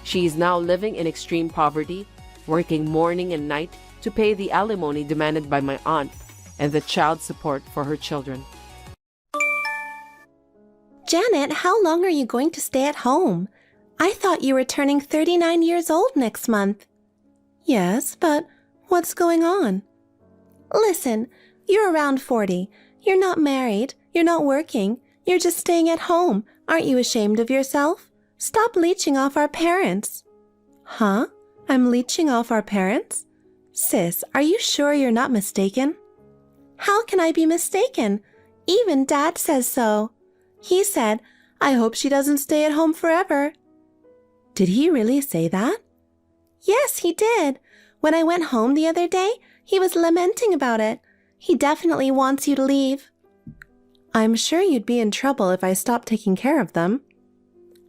She is now living in extreme poverty, working morning and night to pay the alimony demanded by my aunt and the child support for her children. Janet, how long are you going to stay at home? I thought you were turning 39 years old next month. Yes, but what's going on? Listen, you're around 40. You're not married. You're not working. You're just staying at home. Aren't you ashamed of yourself? Stop leeching off our parents. Huh? I'm leeching off our parents? Sis, are you sure you're not mistaken? How can I be mistaken? Even Dad says so. He said, I hope she doesn't stay at home forever. Did he really say that? Yes, he did. When I went home the other day, he was lamenting about it. He definitely wants you to leave. I'm sure you'd be in trouble if I stopped taking care of them.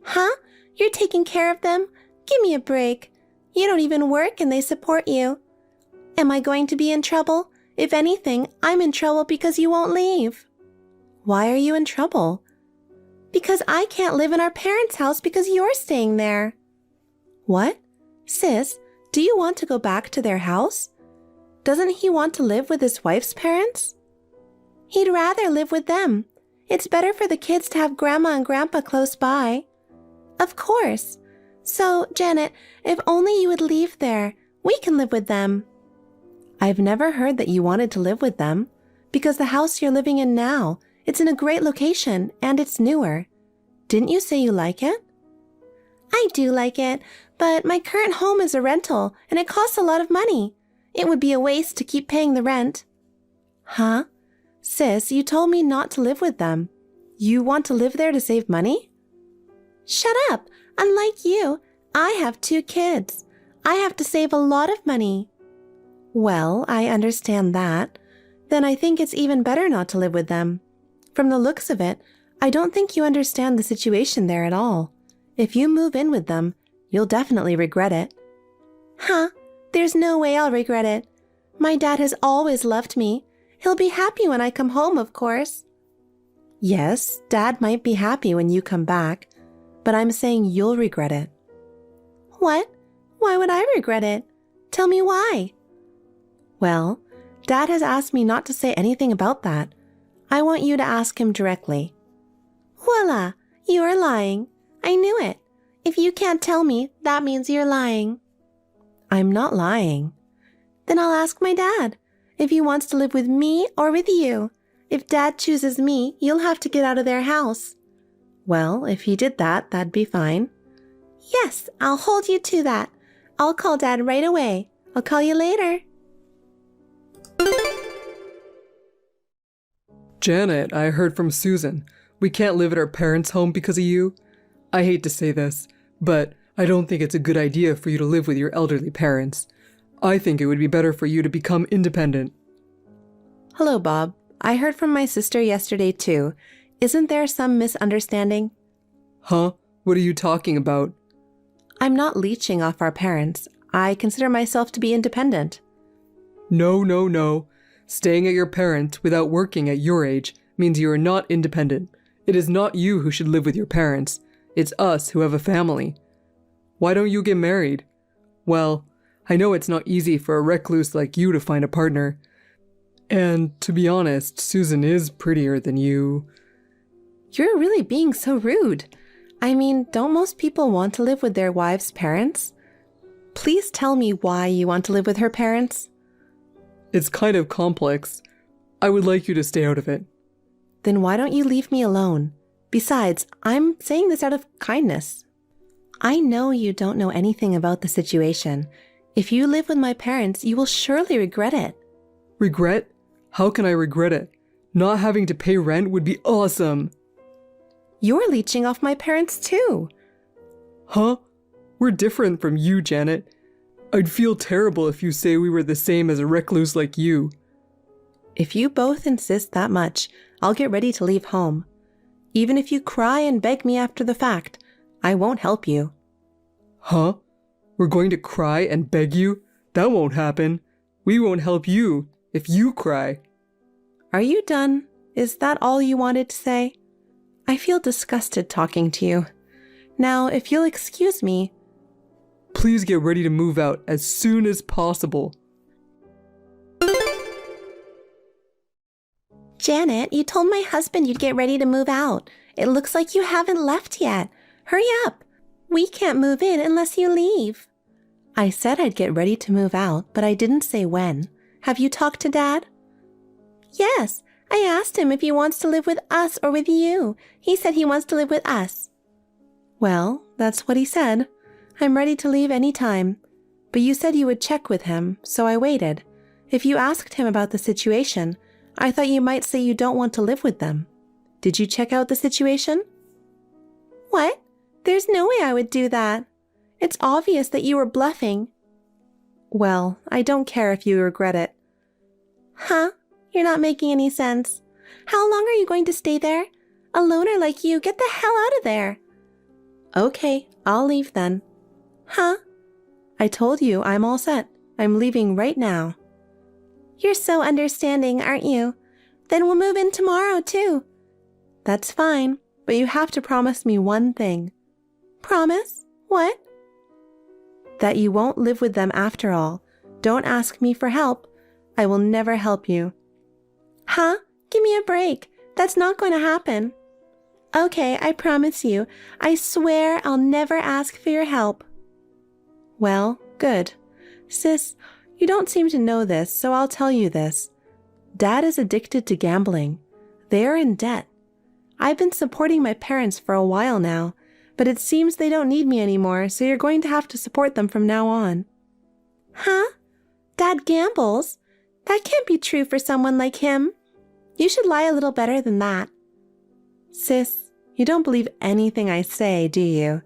Huh? You're taking care of them? Give me a break. You don't even work and they support you. Am I going to be in trouble? If anything, I'm in trouble because you won't leave. Why are you in trouble? Because I can't live in our parents' house because you're staying there. What? Sis, do you want to go back to their house? Doesn't he want to live with his wife's parents? He'd rather live with them. It's better for the kids to have Grandma and Grandpa close by. Of course. So, Janet, if only you would leave there, we can live with them. I've never heard that you wanted to live with them, because the house you're living in now, it's in a great location and it's newer. Didn't you say you like it? I do like it, but my current home is a rental and it costs a lot of money. It would be a waste to keep paying the rent. Huh? Sis, you told me not to live with them. You want to live there to save money? Shut up! Unlike you, I have 2 kids. I have to save a lot of money. Well, I understand that. Then I think it's even better not to live with them. From the looks of it, I don't think you understand the situation there at all. If you move in with them, you'll definitely regret it. Huh? There's no way I'll regret it. My dad has always loved me. He'll be happy when I come home, of course. Yes, Dad might be happy when you come back, but I'm saying you'll regret it. What? Why would I regret it? Tell me why. Well, Dad has asked me not to say anything about that. I want you to ask him directly. Voila! You are lying. I knew it. If you can't tell me, that means you're lying. I'm not lying. Then I'll ask my dad if he wants to live with me or with you. If Dad chooses me, you'll have to get out of their house. Well, if he did that, that'd be fine. Yes, I'll hold you to that. I'll call Dad right away. I'll call you later. Janet, I heard from Susan. We can't live at our parents' home because of you. I hate to say this, but I don't think it's a good idea for you to live with your elderly parents. I think it would be better for you to become independent. Hello, Bob. I heard from my sister yesterday too. Isn't there some misunderstanding? Huh? What are you talking about? I'm not leeching off our parents. I consider myself to be independent. No. Staying at your parents without working at your age means you are not independent. It is not you who should live with your parents. It's us who have a family. Why don't you get married? Well, I know it's not easy for a recluse like you to find a partner. And to be honest, Susan is prettier than you. You're really being so rude. I mean, don't most people want to live with their wives' parents? Please tell me why you want to live with her parents. It's kind of complex. I would like you to stay out of it. Then why don't you leave me alone? Besides, I'm saying this out of kindness. I know you don't know anything about the situation. If you live with my parents, you will surely regret it. Regret? How can I regret it? Not having to pay rent would be awesome. You're leeching off my parents too. Huh? We're different from you, Janet. I'd feel terrible if you say we were the same as a recluse like you. If you both insist that much, I'll get ready to leave home. Even if you cry and beg me after the fact, I won't help you. Huh? We're going to cry and beg you? That won't happen. We won't help you if you cry. Are you done? Is that all you wanted to say? I feel disgusted talking to you. Now, if you'll excuse me. please get ready to move out as soon as possible. Janet, you told my husband you'd get ready to move out. It looks like you haven't left yet. Hurry up. We can't move in unless you leave. I said I'd get ready to move out, but I didn't say when. Have you talked to Dad? Yes, I asked him if he wants to live with us or with you. He said he wants to live with us. Well, that's what he said. I'm ready to leave any time. But you said you would check with him, so I waited. If you asked him about the situation, I thought you might say you don't want to live with them. Did you check out the situation? What? There's no way I would do that. It's obvious that you were bluffing. Well, I don't care if you regret it. Huh? You're not making any sense. How long are you going to stay there? A loner like you, get the hell out of there. Okay, I'll leave then. Huh? I told you I'm all set. I'm leaving right now. You're so understanding, aren't you? Then we'll move in tomorrow, too. That's fine, but you have to promise me one thing. Promise? What? That you won't live with them after all. Don't ask me for help. I will never help you. Huh? Give me a break. That's not going to happen. Okay, I promise you. I swear I'll never ask for your help. Well, good. Sis, you don't seem to know this, so I'll tell you this. Dad is addicted to gambling. They are in debt. I've been supporting my parents for a while now, but it seems they don't need me anymore, so you're going to have to support them from now on. Huh? Dad gambles? That can't be true for someone like him. You should lie a little better than that. Sis, you don't believe anything I say, do you?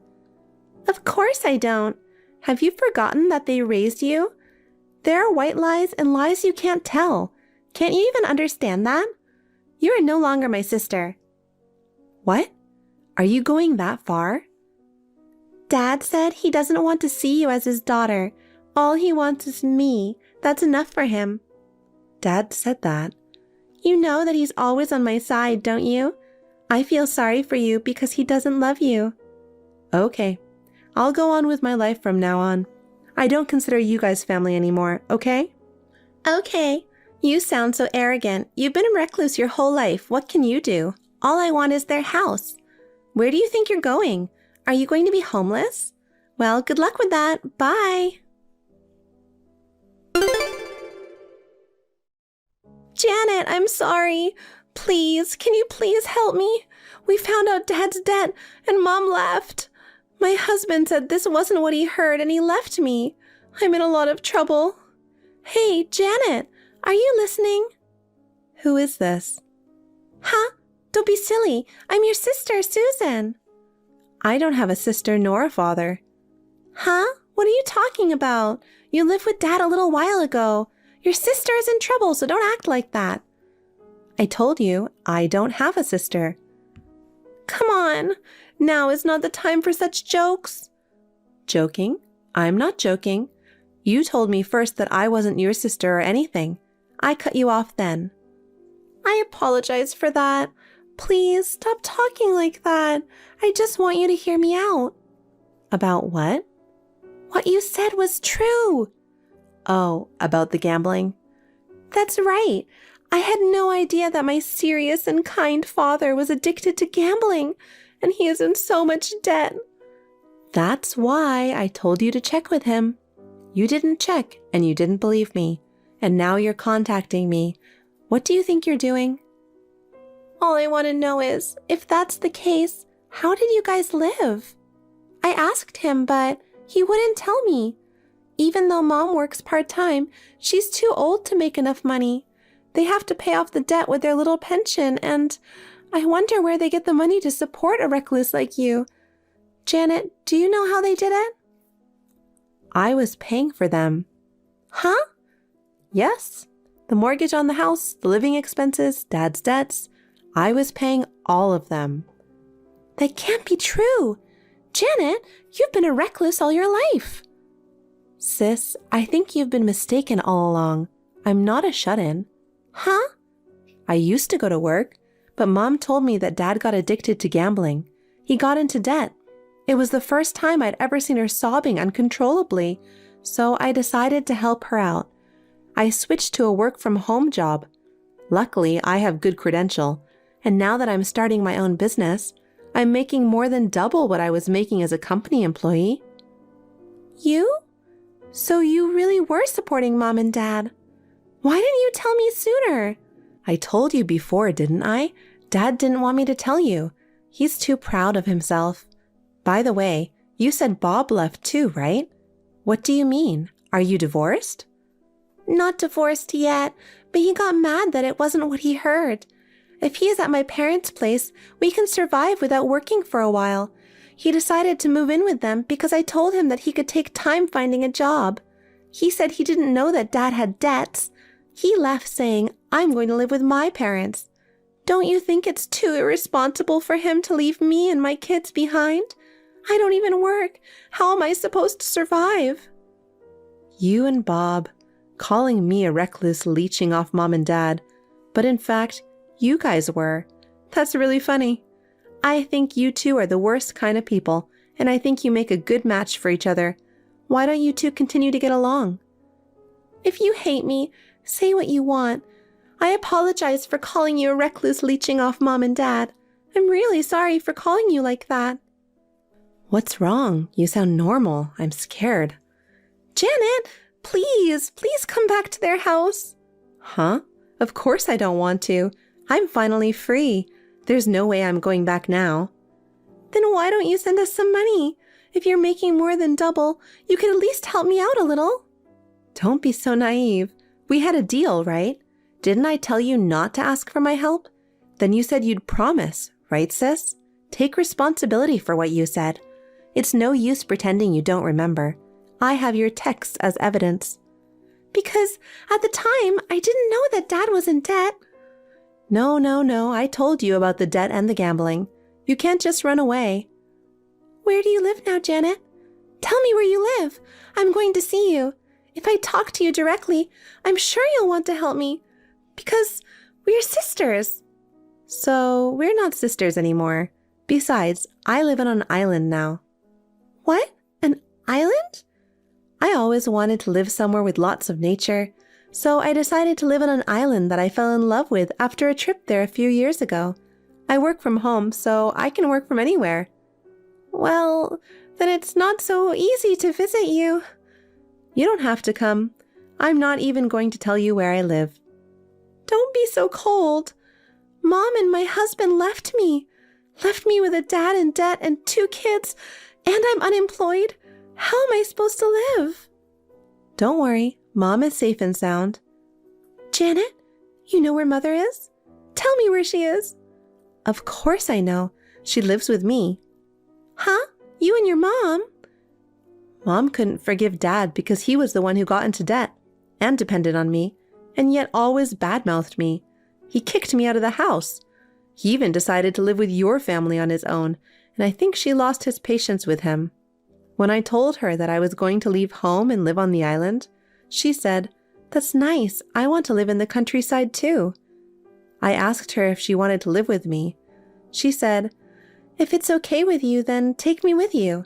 Of course I don't. Have you forgotten that they raised you? There are white lies and lies you can't tell. Can't you even understand that? You are no longer my sister. What? Are you going that far? Dad said he doesn't want to see you as his daughter. All he wants is me. That's enough for him. Dad said that. You know that he's always on my side, don't you? I feel sorry for you because he doesn't love you. Okay. I'll go on with my life from now on. I don't consider you guys family anymore, okay? Okay. You sound so arrogant. You've been a recluse your whole life. What can you do? All I want is their house. Where do you think you're going? Are you going to be homeless? Well, good luck with that. Bye. Janet, I'm sorry. Please, can you please help me? We found out Dad's dead and Mom left. My husband said this wasn't what he heard and he left me. I'm in a lot of trouble. Hey, Janet, are you listening? Who is this? Huh? Don't be silly. I'm your sister, Susan. I don't have a sister nor a father. Huh? What are you talking about? You lived with Dad a little while ago. Your sister is in trouble, so don't act like that. I told you, I don't have a sister. Come on. Now is not the time for such jokes. Joking? I'm not joking. You told me first that I wasn't your sister or anything. I cut you off then. I apologize for that. Please stop talking like that. I just want you to hear me out. About what? What you said was true. Oh, about the gambling? That's right. I had no idea that my serious and kind father was addicted to gambling, and he is in so much debt. That's why I told you to check with him. You didn't check, and you didn't believe me, and now you're contacting me. What do you think you're doing? All I want to know is, if that's the case, how did you guys live? I asked him, but he wouldn't tell me. Even though Mom works part-time, she's too old to make enough money. They have to pay off the debt with their little pension, and I wonder where they get the money to support a recluse like you. Janet, do you know how they did it? I was paying for them. Huh? Yes. The mortgage on the house, the living expenses, Dad's debts. I was paying all of them. That can't be true. Janet, you've been a recluse all your life. Sis, I think you've been mistaken all along. I'm not a shut-in. Huh? I used to go to work, but Mom told me that Dad got addicted to gambling. He got into debt. It was the first time I'd ever seen her sobbing uncontrollably, so I decided to help her out. I switched to a work-from-home job. Luckily, I have good credential, and now that I'm starting my own business, I'm making more than double what I was making as a company employee. You? So you really were supporting Mom and Dad. Why didn't you tell me sooner? I told you before, didn't I? Dad didn't want me to tell you. He's too proud of himself. By the way, you said Bob left too, right? What do you mean? Are you divorced? Not divorced yet, but he got mad that it wasn't what he heard. If he is at my parents' place, we can survive without working for a while. He decided to move in with them because I told him that he could take time finding a job. He said he didn't know that Dad had debts. He left saying, I'm going to live with my parents. Don't you think it's too irresponsible for him to leave me and my kids behind? I don't even work. How am I supposed to survive? You and Bob, calling me a recluse leeching off Mom and Dad, but in fact, you guys were. That's really funny. I think you two are the worst kind of people, and I think you make a good match for each other. Why don't you two continue to get along? If you hate me, say what you want. I apologize for calling you a recluse leeching off Mom and Dad. I'm really sorry for calling you like that. What's wrong? You sound normal. I'm scared. Janet, please come back to their house. Huh? Of course I don't want to. I'm finally free. There's no way I'm going back now. Then why don't you send us some money? If you're making more than double, you could at least help me out a little. Don't be so naive. We had a deal, right? Didn't I tell you not to ask for my help? Then you said you'd promise, right, sis? Take responsibility for what you said. It's no use pretending you don't remember. I have your texts as evidence. Because at the time, I didn't know that Dad was in debt. No. I told you about the debt and the gambling. You can't just run away. Where do you live now, Janet? Tell me where you live. I'm going to see you. If I talk to you directly, I'm sure you'll want to help me. Because we're sisters. So we're not sisters anymore. Besides, I live on an island now. What? An island? I always wanted to live somewhere with lots of nature. So I decided to live on an island that I fell in love with after a trip there a few years ago. I work from home, so I can work from anywhere. Well, then it's not so easy to visit you. You don't have to come. I'm not even going to tell you where I live. Don't be so cold. Mom and my husband left me with a dad in debt and 2 kids, and I'm unemployed. How am I supposed to live? Don't worry. Mom is safe and sound. Janet, you know where Mother is? Tell me where she is. Of course I know. She lives with me. Huh? You and your mom? Mom couldn't forgive Dad because he was the one who got into debt and depended on me, and yet always badmouthed me. He kicked me out of the house. He even decided to live with your family on his own, and I think she lost his patience with him. When I told her that I was going to leave home and live on the island, she said, "That's nice. I want to live in the countryside too." I asked her if she wanted to live with me. She said, "If it's okay with you, then take me with you."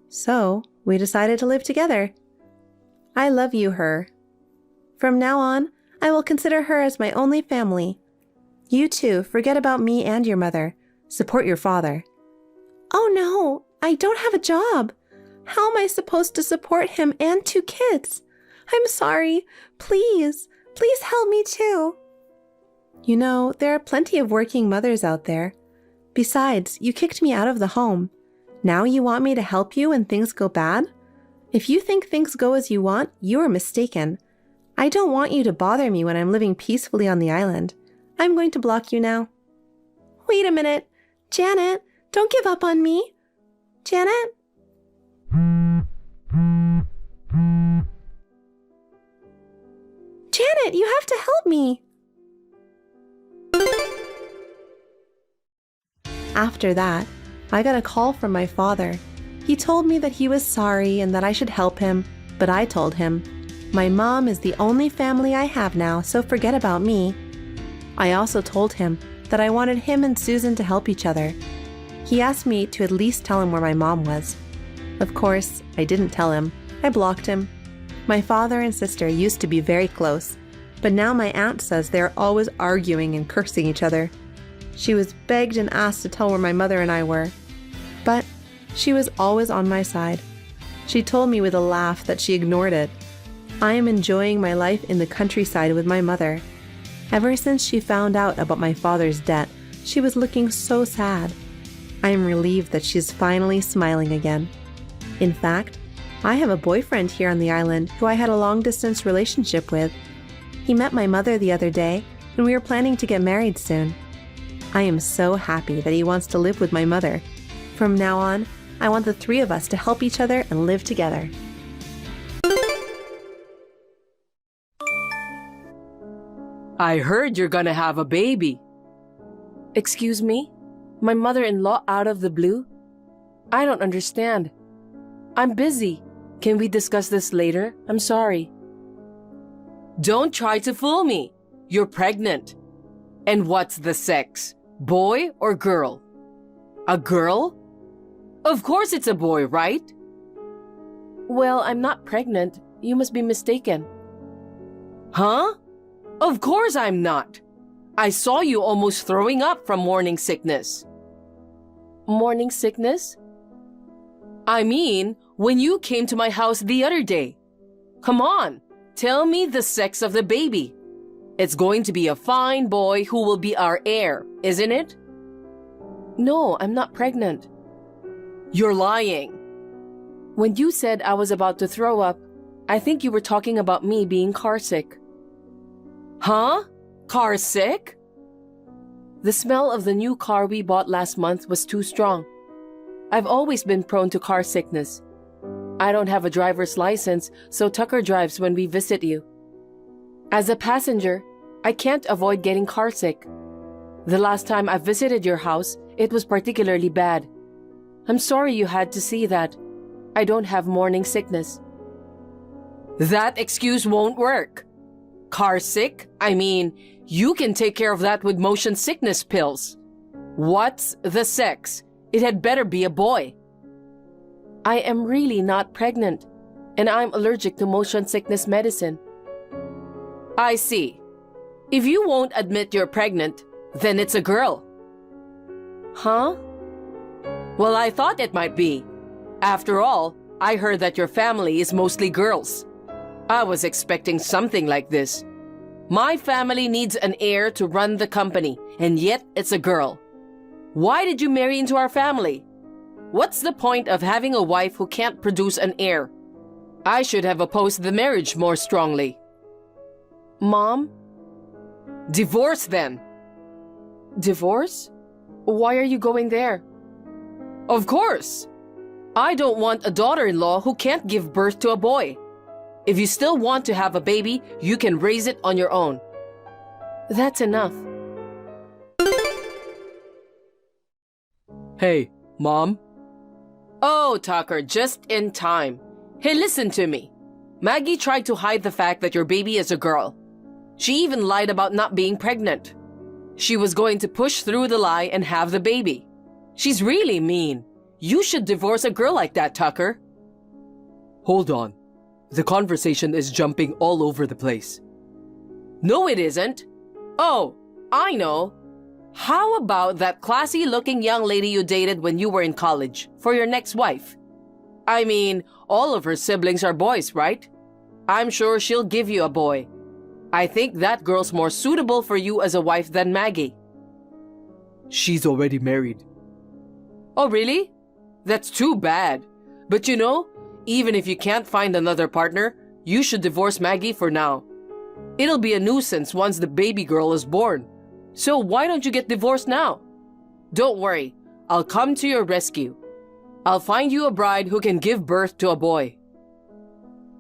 So we decided to live together. I love you, her. From now on, I will consider her as my only family. You too, forget about me and your mother. Support your father. Oh no, I don't have a job. How am I supposed to support him and 2 kids? I'm sorry. Please help me too. You know, there are plenty of working mothers out there. Besides, you kicked me out of the home. Now you want me to help you when things go bad? If you think things go as you want, you are mistaken. I don't want you to bother me when I'm living peacefully on the island. I'm going to block you now. Wait a minute. Janet, don't give up on me. Janet? Janet, you have to help me. After that, I got a call from my father. He told me that he was sorry and that I should help him, but I told him, "My mom is the only family I have now, so forget about me." I also told him that I wanted him and Susan to help each other. He asked me to at least tell him where my mom was. Of course, I didn't tell him. I blocked him. My father and sister used to be very close, but now my aunt says they are always arguing and cursing each other. She was begged and asked to tell where my mother and I were, but she was always on my side. She told me with a laugh that she ignored it. I am enjoying my life in the countryside with my mother. Ever since she found out about my father's debt, she was looking so sad. I am relieved that she is finally smiling again. In fact, I have a boyfriend here on the island who I had a long-distance relationship with. He met my mother the other day, and we are planning to get married soon. I am so happy that he wants to live with my mother. From now on, I want the three of us to help each other and live together. I heard you're gonna have a baby. Excuse me? My mother-in-law out of the blue? I don't understand. I'm busy. Can we discuss this later? I'm sorry. Don't try to fool me. You're pregnant. And what's the sex? Boy or girl? A girl? Of course it's a boy, right? Well, I'm not pregnant. You must be mistaken. Huh? Of course I'm not. I saw you almost throwing up from morning sickness. Morning sickness? I mean, when you came to my house the other day. Come on, tell me the sex of the baby. It's going to be a fine boy who will be our heir, isn't it? No, I'm not pregnant. You're lying. When you said I was about to throw up, I think you were talking about me being car sick. Huh? Car sick? The smell of the new car we bought last month was too strong. I've always been prone to car sickness. I don't have a driver's license, so Tucker drives when we visit you. As a passenger, I can't avoid getting car sick. The last time I visited your house, it was particularly bad. I'm sorry you had to see that. I don't have morning sickness. That excuse won't work. Car sick? I mean, you can take care of that with motion sickness pills. What's the sex? It had better be a boy. I am really not pregnant, and I'm allergic to motion sickness medicine. I see. If you won't admit you're pregnant, then it's a girl. Huh? Well, I thought it might be. After all, I heard that your family is mostly girls. I was expecting something like this. My family needs an heir to run the company, and yet it's a girl. Why did you marry into our family? What's the point of having a wife who can't produce an heir? I should have opposed the marriage more strongly. Mom? Divorce then. Divorce? Why are you going there? Of course. I don't want a daughter-in-law who can't give birth to a boy. If you still want to have a baby, you can raise it on your own. That's enough. Hey, Mom? Oh, Tucker, just in time. Hey, listen to me. Maggie tried to hide the fact that your baby is a girl. She even lied about not being pregnant. She was going to push through the lie and have the baby. She's really mean. You should divorce a girl like that, Tucker. Hold on. The conversation is jumping all over the place. No, it isn't. Oh, I know. How about that classy-looking young lady you dated when you were in college for your next wife? I mean, all of her siblings are boys, right? I'm sure she'll give you a boy. I think that girl's more suitable for you as a wife than Maggie. She's already married. Oh, really? That's too bad. But you know, even if you can't find another partner, you should divorce Maggie for now. It'll be a nuisance once the baby girl is born. So why don't you get divorced now? Don't worry, I'll come to your rescue. I'll find you a bride who can give birth to a boy.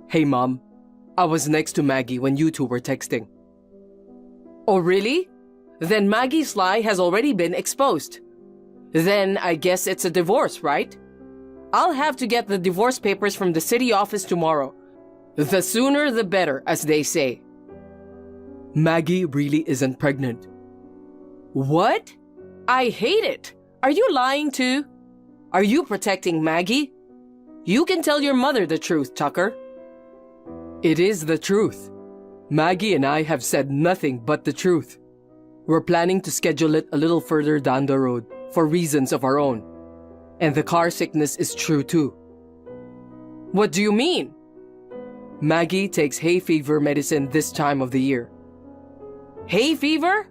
Hey, Mom. I was next to Maggie when you two were texting. Oh, really? Then Maggie's lie has already been exposed. Then I guess it's a divorce, right? I'll have to get the divorce papers from the city office tomorrow. The sooner the better, as they say. Maggie really isn't pregnant. What? I hate it. Are you lying too? Are you protecting Maggie? You can tell your mother the truth, Tucker. It is the truth. Maggie and I have said nothing but the truth. We're planning to schedule it a little further down the road for reasons of our own. And the car sickness is true too. What do you mean? Maggie takes hay fever medicine this time of the year. Hay fever?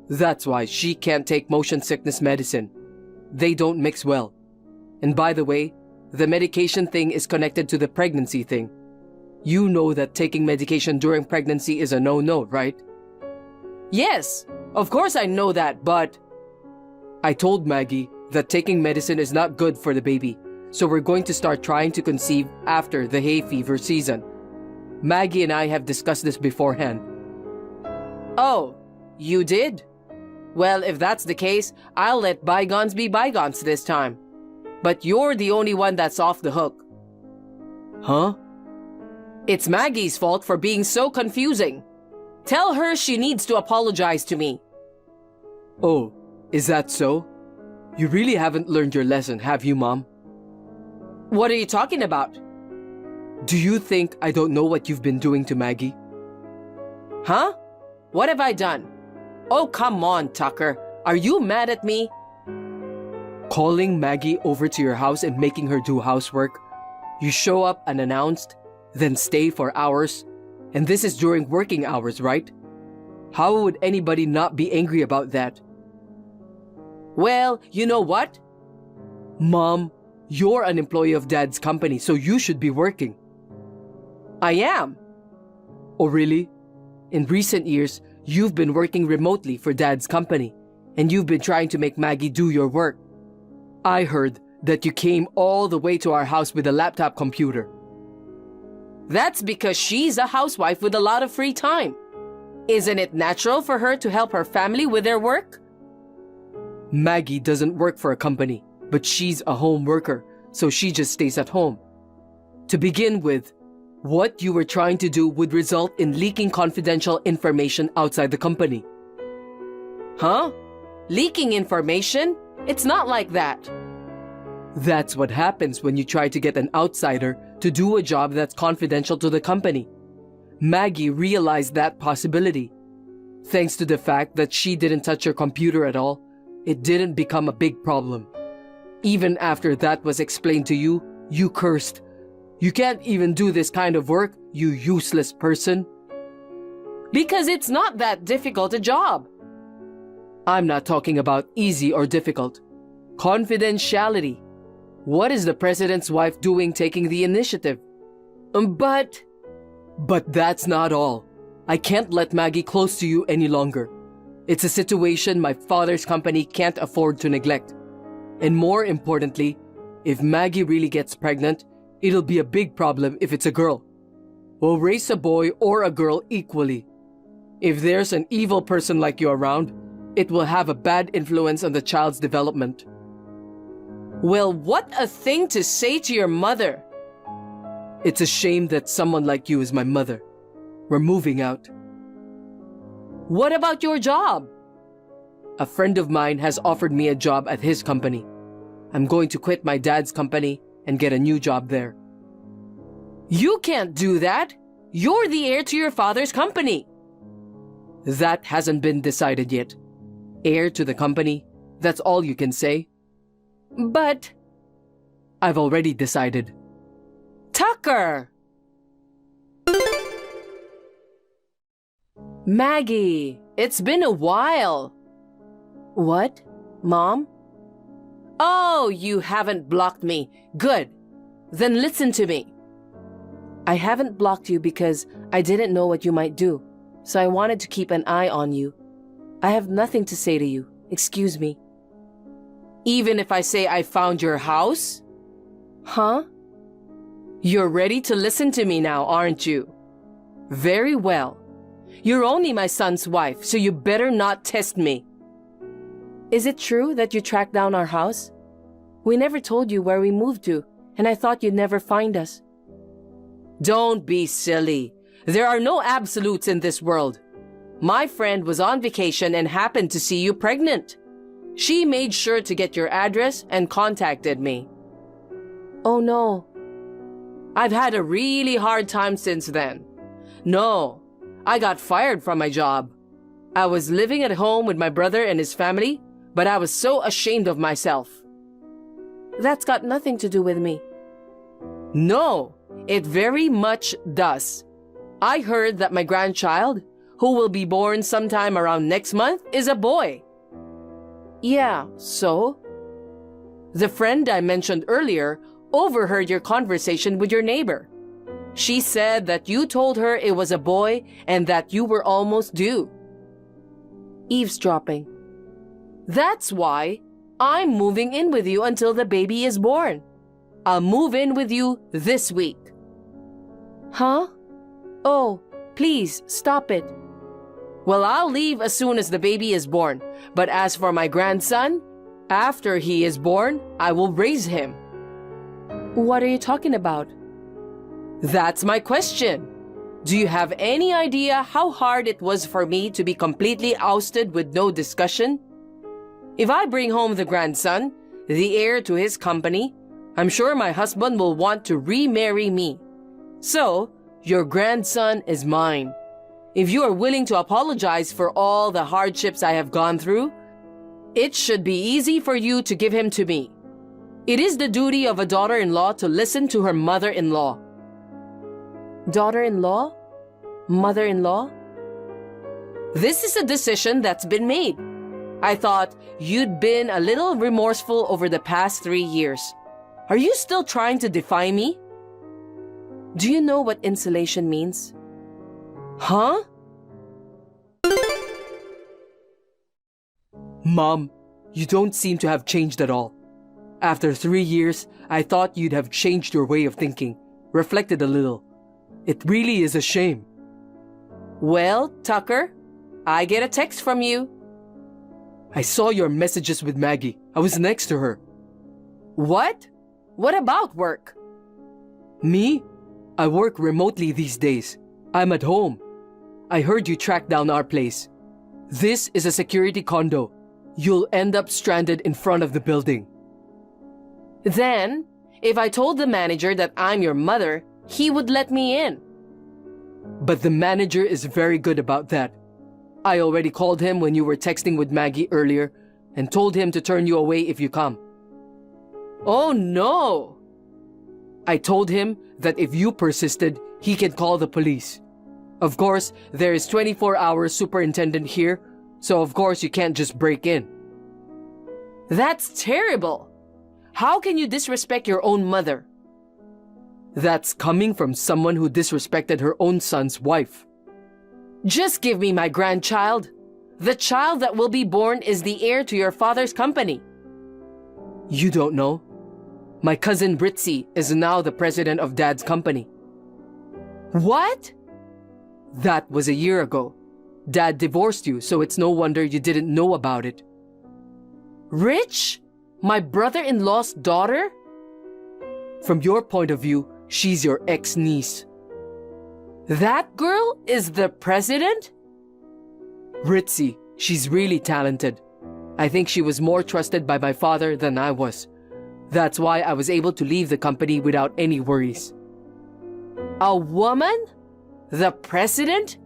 That's why she can't take motion sickness medicine. They don't mix well. And by the way, the medication thing is connected to the pregnancy thing. You know that taking medication during pregnancy is a no-no, right? Yes, of course I know that, but... I told Maggie that taking medicine is not good for the baby, so we're going to start trying to conceive after the hay fever season. Maggie and I have discussed this beforehand. Oh, you did? Well, if that's the case, I'll let bygones be bygones this time. But you're the only one that's off the hook. Huh? It's Maggie's fault for being so confusing. Tell her she needs to apologize to me. Oh, is that so? You really haven't learned your lesson, have you, Mom? What are you talking about? Do you think I don't know what you've been doing to Maggie? Huh? What have I done? Oh, come on, Tucker. Are you mad at me? Calling Maggie over to your house and making her do housework. You show up unannounced, then stay for hours. And this is during working hours, right? How would anybody not be angry about that? Well, you know what? Mom, you're an employee of Dad's company, so you should be working. I am. Oh, really? In recent years, you've been working remotely for Dad's company, and you've been trying to make Maggie do your work. I heard that you came all the way to our house with a laptop computer. That's because she's a housewife with a lot of free time. Isn't it natural for her to help her family with their work? Maggie doesn't work for a company, but she's a home worker, so she just stays at home. To begin with, what you were trying to do would result in leaking confidential information outside the company. Huh? Leaking information? It's not like that. That's what happens when you try to get an outsider to do a job that's confidential to the company. Maggie realized that possibility. Thanks to the fact that she didn't touch her computer at all, it didn't become a big problem. Even after that was explained to you, you cursed. You can't even do this kind of work, you useless person. Because it's not that difficult a job. I'm not talking about easy or difficult. Confidentiality. What is the president's wife doing taking the initiative? But that's not all. I can't let Maggie close to you any longer. It's a situation my father's company can't afford to neglect. And more importantly, if Maggie really gets pregnant, it'll be a big problem if it's a girl. We'll raise a boy or a girl equally. If there's an evil person like you around, it will have a bad influence on the child's development. Well, what a thing to say to your mother. It's a shame that someone like you is my mother. We're moving out. What about your job? A friend of mine has offered me a job at his company. I'm going to quit my dad's company and get a new job there. You can't do that. You're the heir to your father's company. That hasn't been decided yet. Heir to the company, that's all you can say. But I've already decided. Tucker! Maggie, it's been a while. What? Mom? Oh, you haven't blocked me. Good. Then listen to me. I haven't blocked you because I didn't know what you might do, so I wanted to keep an eye on you. I have nothing to say to you. Excuse me. Even if I say I found your house? Huh? You're ready to listen to me now, aren't you? Very well. You're only my son's wife, so you better not test me. Is it true that you tracked down our house? We never told you where we moved to, and I thought you'd never find us. Don't be silly. There are no absolutes in this world. My friend was on vacation and happened to see you pregnant. She made sure to get your address and contacted me. Oh no. I've had a really hard time since then. No, I got fired from my job. I was living at home with my brother and his family, but I was so ashamed of myself. That's got nothing to do with me. No, it very much does. I heard that my grandchild, who will be born sometime around next month, is a boy. Yeah, so? The friend I mentioned earlier overheard your conversation with your neighbor. She said that you told her it was a boy and that you were almost due. Eavesdropping. That's why I'm moving in with you until the baby is born. I'll move in with you this week. Huh? Oh, please stop it. Well, I'll leave as soon as the baby is born. But as for my grandson, after he is born, I will raise him. What are you talking about? That's my question. Do you have any idea how hard it was for me to be completely ousted with no discussion? If I bring home the grandson, the heir to his company, I'm sure my husband will want to remarry me. So, your grandson is mine. If you are willing to apologize for all the hardships I have gone through, it should be easy for you to give him to me. It is the duty of a daughter-in-law to listen to her mother-in-law. Daughter-in-law? Mother-in-law? This is a decision that's been made. I thought you'd been a little remorseful over the past 3 years. Are you still trying to defy me? Do you know what insulation means? Huh? Mom, you don't seem to have changed at all. After 3 years, I thought you'd have changed your way of thinking, reflected a little. It really is a shame. Well, Tucker, I get a text from you. I saw your messages with Maggie. I was next to her. What? What about work? Me? I work remotely these days. I'm at home. I heard you tracked down our place. This is a security condo. You'll end up stranded in front of the building. Then, if I told the manager that I'm your mother, he would let me in. But the manager is very good about that. I already called him when you were texting with Maggie earlier and told him to turn you away if you come. Oh no! I told him that if you persisted, he can call the police. Of course, there is 24-hour superintendent here, so of course you can't just break in. That's terrible! How can you disrespect your own mother? That's coming from someone who disrespected her own son's wife. Just give me my grandchild. The child that will be born is the heir to your father's company. You don't know? My cousin Britzy is now the president of Dad's company. What? That was a year ago. Dad divorced you, so it's no wonder you didn't know about it. Rich? My brother-in-law's daughter? From your point of view, she's your ex-niece. That girl is the president? Ritzy, she's really talented. I think she was more trusted by my father than I was. That's why I was able to leave the company without any worries. A woman? The president?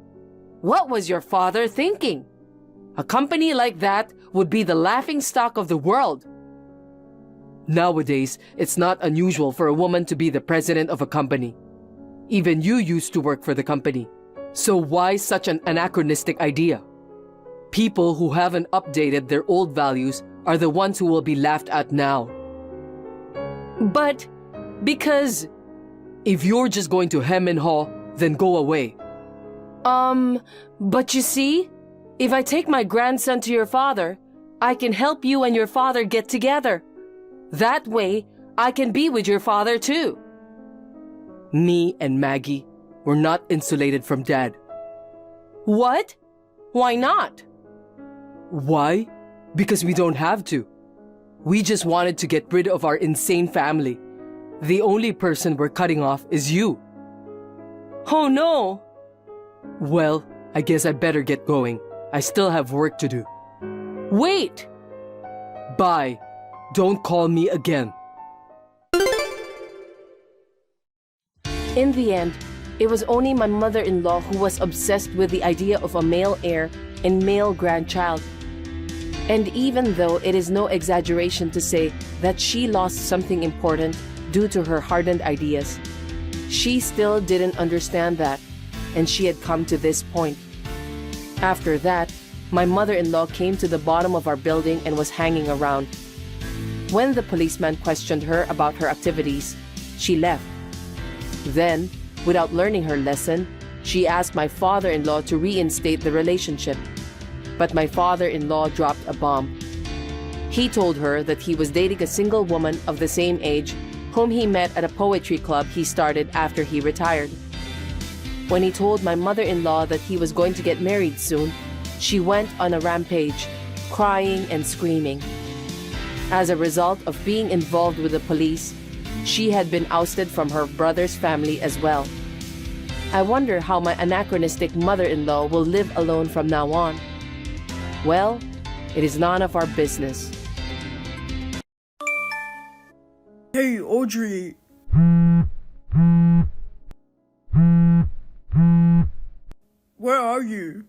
What was your father thinking? A company like that would be the laughingstock of the world. Nowadays, it's not unusual for a woman to be the president of a company. Even you used to work for the company. So why such an anachronistic idea? People who haven't updated their old values are the ones who will be laughed at now. But because... If you're just going to hem and haw, then go away. But you see, if I take my grandson to your father, I can help you and your father get together. That way, I can be with your father too. Me and Maggie were not insulated from Dad. What? Why not? Why? Because we don't have to. We just wanted to get rid of our insane family. The only person we're cutting off is you. Oh no! Well, I guess I better get going. I still have work to do. Wait! Goodbye. Don't call me again. In the end, it was only my mother-in-law who was obsessed with the idea of a male heir and male grandchild. And even though it is no exaggeration to say that she lost something important due to her hardened ideas, she still didn't understand that, and she had come to this point. After that, my mother-in-law came to the bottom of our building and was hanging around. When the policeman questioned her about her activities, she left. Then, without learning her lesson, she asked my father-in-law to reinstate the relationship. But my father-in-law dropped a bomb. He told her that he was dating a single woman of the same age whom he met at a poetry club he started after he retired. When he told my mother-in-law that he was going to get married soon, she went on a rampage, crying and screaming. As a result of being involved with the police, she had been ousted from her brother's family as well. I wonder how my anachronistic mother-in-law will live alone from now on. Well, it is none of our business. Hey, Audrey. Where are you?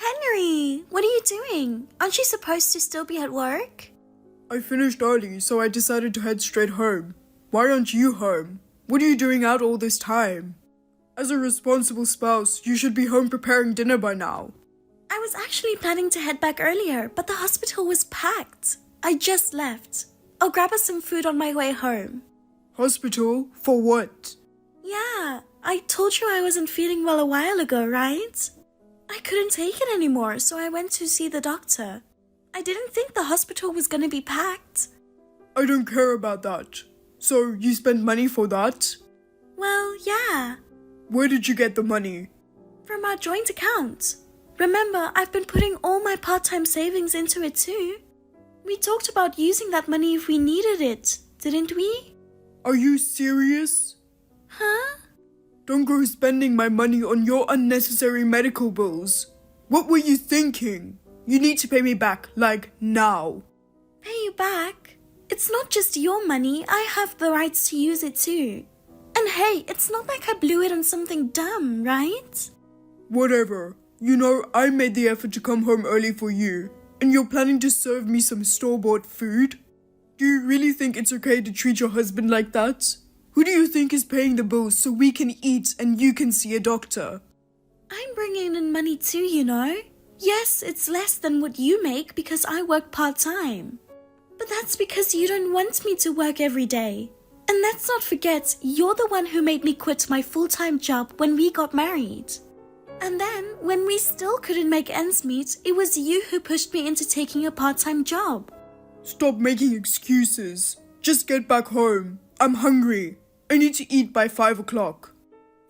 Henry, what are you doing? Aren't you supposed to still be at work? I finished early, so I decided to head straight home. Why aren't you home? What are you doing out all this time? As a responsible spouse, you should be home preparing dinner by now. I was actually planning to head back earlier, but the hospital was packed. I just left. I'll grab us some food on my way home. Hospital? For what? Yeah, I told you I wasn't feeling well a while ago, right? I couldn't take it anymore, so I went to see the doctor. I didn't think the hospital was gonna be packed. I don't care about that. So, you spent money for that? Well, yeah. Where did you get the money? From our joint account. Remember, I've been putting all my part-time savings into it too. We talked about using that money if we needed it, didn't we? Are you serious? Huh? Don't go spending my money on your unnecessary medical bills. What were you thinking? You need to pay me back, like, now. Pay you back? It's not just your money, I have the rights to use it too. And hey, it's not like I blew it on something dumb, right? Whatever. You know, I made the effort to come home early for you, and you're planning to serve me some store-bought food? Do you really think it's okay to treat your husband like that? Who do you think is paying the bills so we can eat and you can see a doctor? I'm bringing in money too, you know. Yes, it's less than what you make because I work part-time. But that's because you don't want me to work every day. And let's not forget, you're the one who made me quit my full-time job when we got married. And then, when we still couldn't make ends meet, it was you who pushed me into taking a part-time job. Stop making excuses. Just get back home. I'm hungry. I need to eat by 5 o'clock.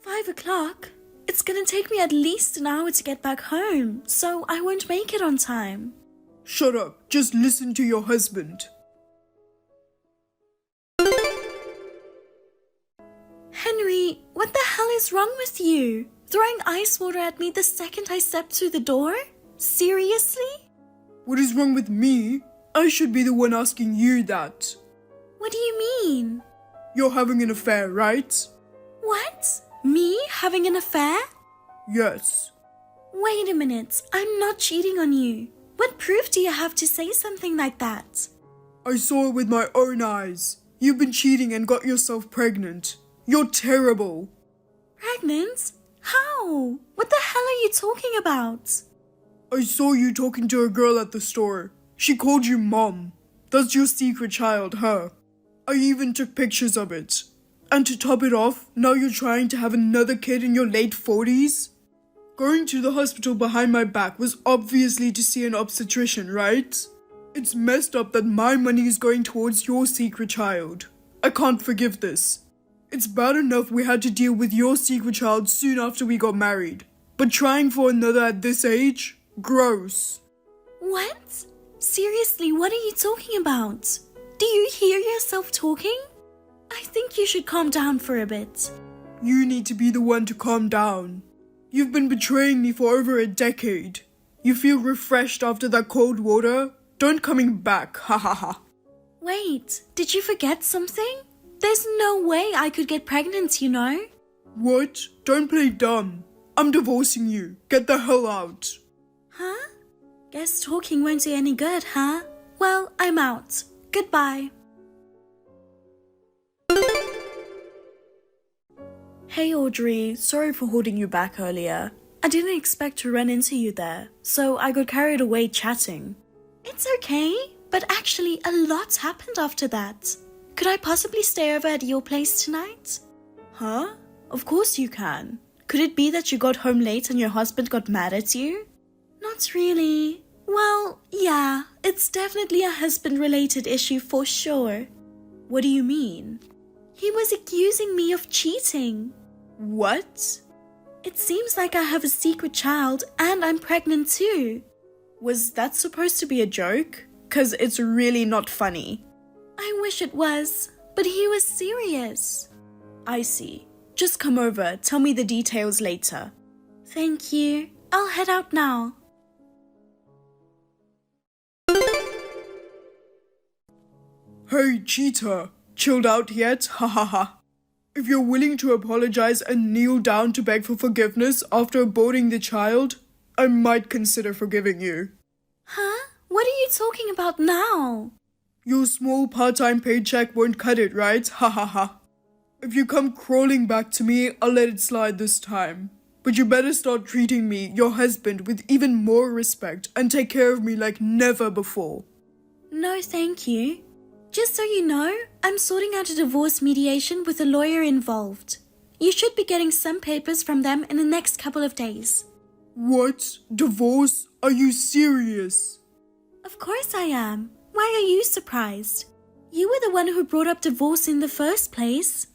5 o'clock? It's gonna take me at least an hour to get back home, so I won't make it on time. Shut up. Just listen to your husband. Henry, what the hell is wrong with you? Throwing ice water at me the second I stepped through the door? Seriously? What is wrong with me? I should be the one asking you that. What do you mean? You're having an affair, right? What? Me having an affair? Yes. Wait a minute, I'm not cheating on you. What proof do you have to say something like that? I saw it with my own eyes. You've been cheating and got yourself pregnant. You're terrible. Pregnant? How? What the hell are you talking about? I saw you talking to a girl at the store. She called you Mom. That's your secret child, huh? I even took pictures of it. And to top it off, now you're trying to have another kid in your late 40s? Going to the hospital behind my back was obviously to see an obstetrician, right? It's messed up that my money is going towards your secret child. I can't forgive this. It's bad enough we had to deal with your secret child soon after we got married. But trying for another at this age? Gross. What? Seriously, what are you talking about? Do you hear yourself talking? I think you should calm down for a bit. You need to be the one to calm down. You've been betraying me for over a decade. You feel refreshed after that cold water? Don't coming back, ha ha ha. Wait, did you forget something? There's no way I could get pregnant, you know? What? Don't play dumb. I'm divorcing you. Get the hell out. Huh? Guess talking won't do any good, huh? Well, I'm out. Goodbye. Hey Audrey, sorry for holding you back earlier. I didn't expect to run into you there, so I got carried away chatting. It's okay, but actually a lot happened after that. Could I possibly stay over at your place tonight? Huh? Of course you can. Could it be that you got home late and your husband got mad at you? Not really. Well, yeah, it's definitely a husband-related issue for sure. What do you mean? He was accusing me of cheating. What? It seems like I have a secret child and I'm pregnant too. Was that supposed to be a joke? 'Cause it's really not funny. I wish it was, but he was serious. I see. Just come over, tell me the details later. Thank you. I'll head out now. Hey, cheater. Chilled out yet? Ha ha ha. If you're willing to apologize and kneel down to beg for forgiveness after aborting the child, I might consider forgiving you. Huh? What are you talking about now? Your small part-time paycheck won't cut it, right? Ha ha ha. If you come crawling back to me, I'll let it slide this time. But you better start treating me, your husband, with even more respect and take care of me like never before. No, thank you. Just so you know, I'm sorting out a divorce mediation with a lawyer involved. You should be getting some papers from them in the next couple of days. What? Divorce? Are you serious? Of course I am. Why are you surprised? You were the one who brought up divorce in the first place.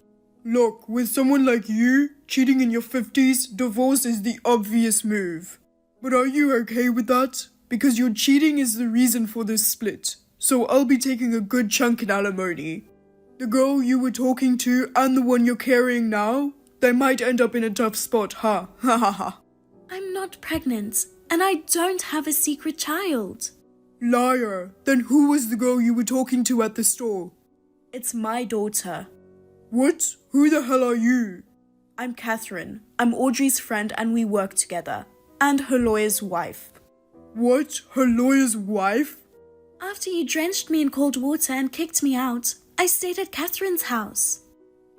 Look, with someone like you, cheating in your 50s, divorce is the obvious move. But are you okay with that? Because your cheating is the reason for this split. So I'll be taking a good chunk in alimony. The girl you were talking to and the one you're carrying now, they might end up in a tough spot, huh? Ha ha ha. I'm not pregnant, and I don't have a secret child. Liar. Then who was the girl you were talking to at the store? It's my daughter. What? Who the hell are you? I'm Catherine. I'm Audrey's friend and we work together. And her lawyer's wife. What? Her lawyer's wife? After you drenched me in cold water and kicked me out, I stayed at Catherine's house.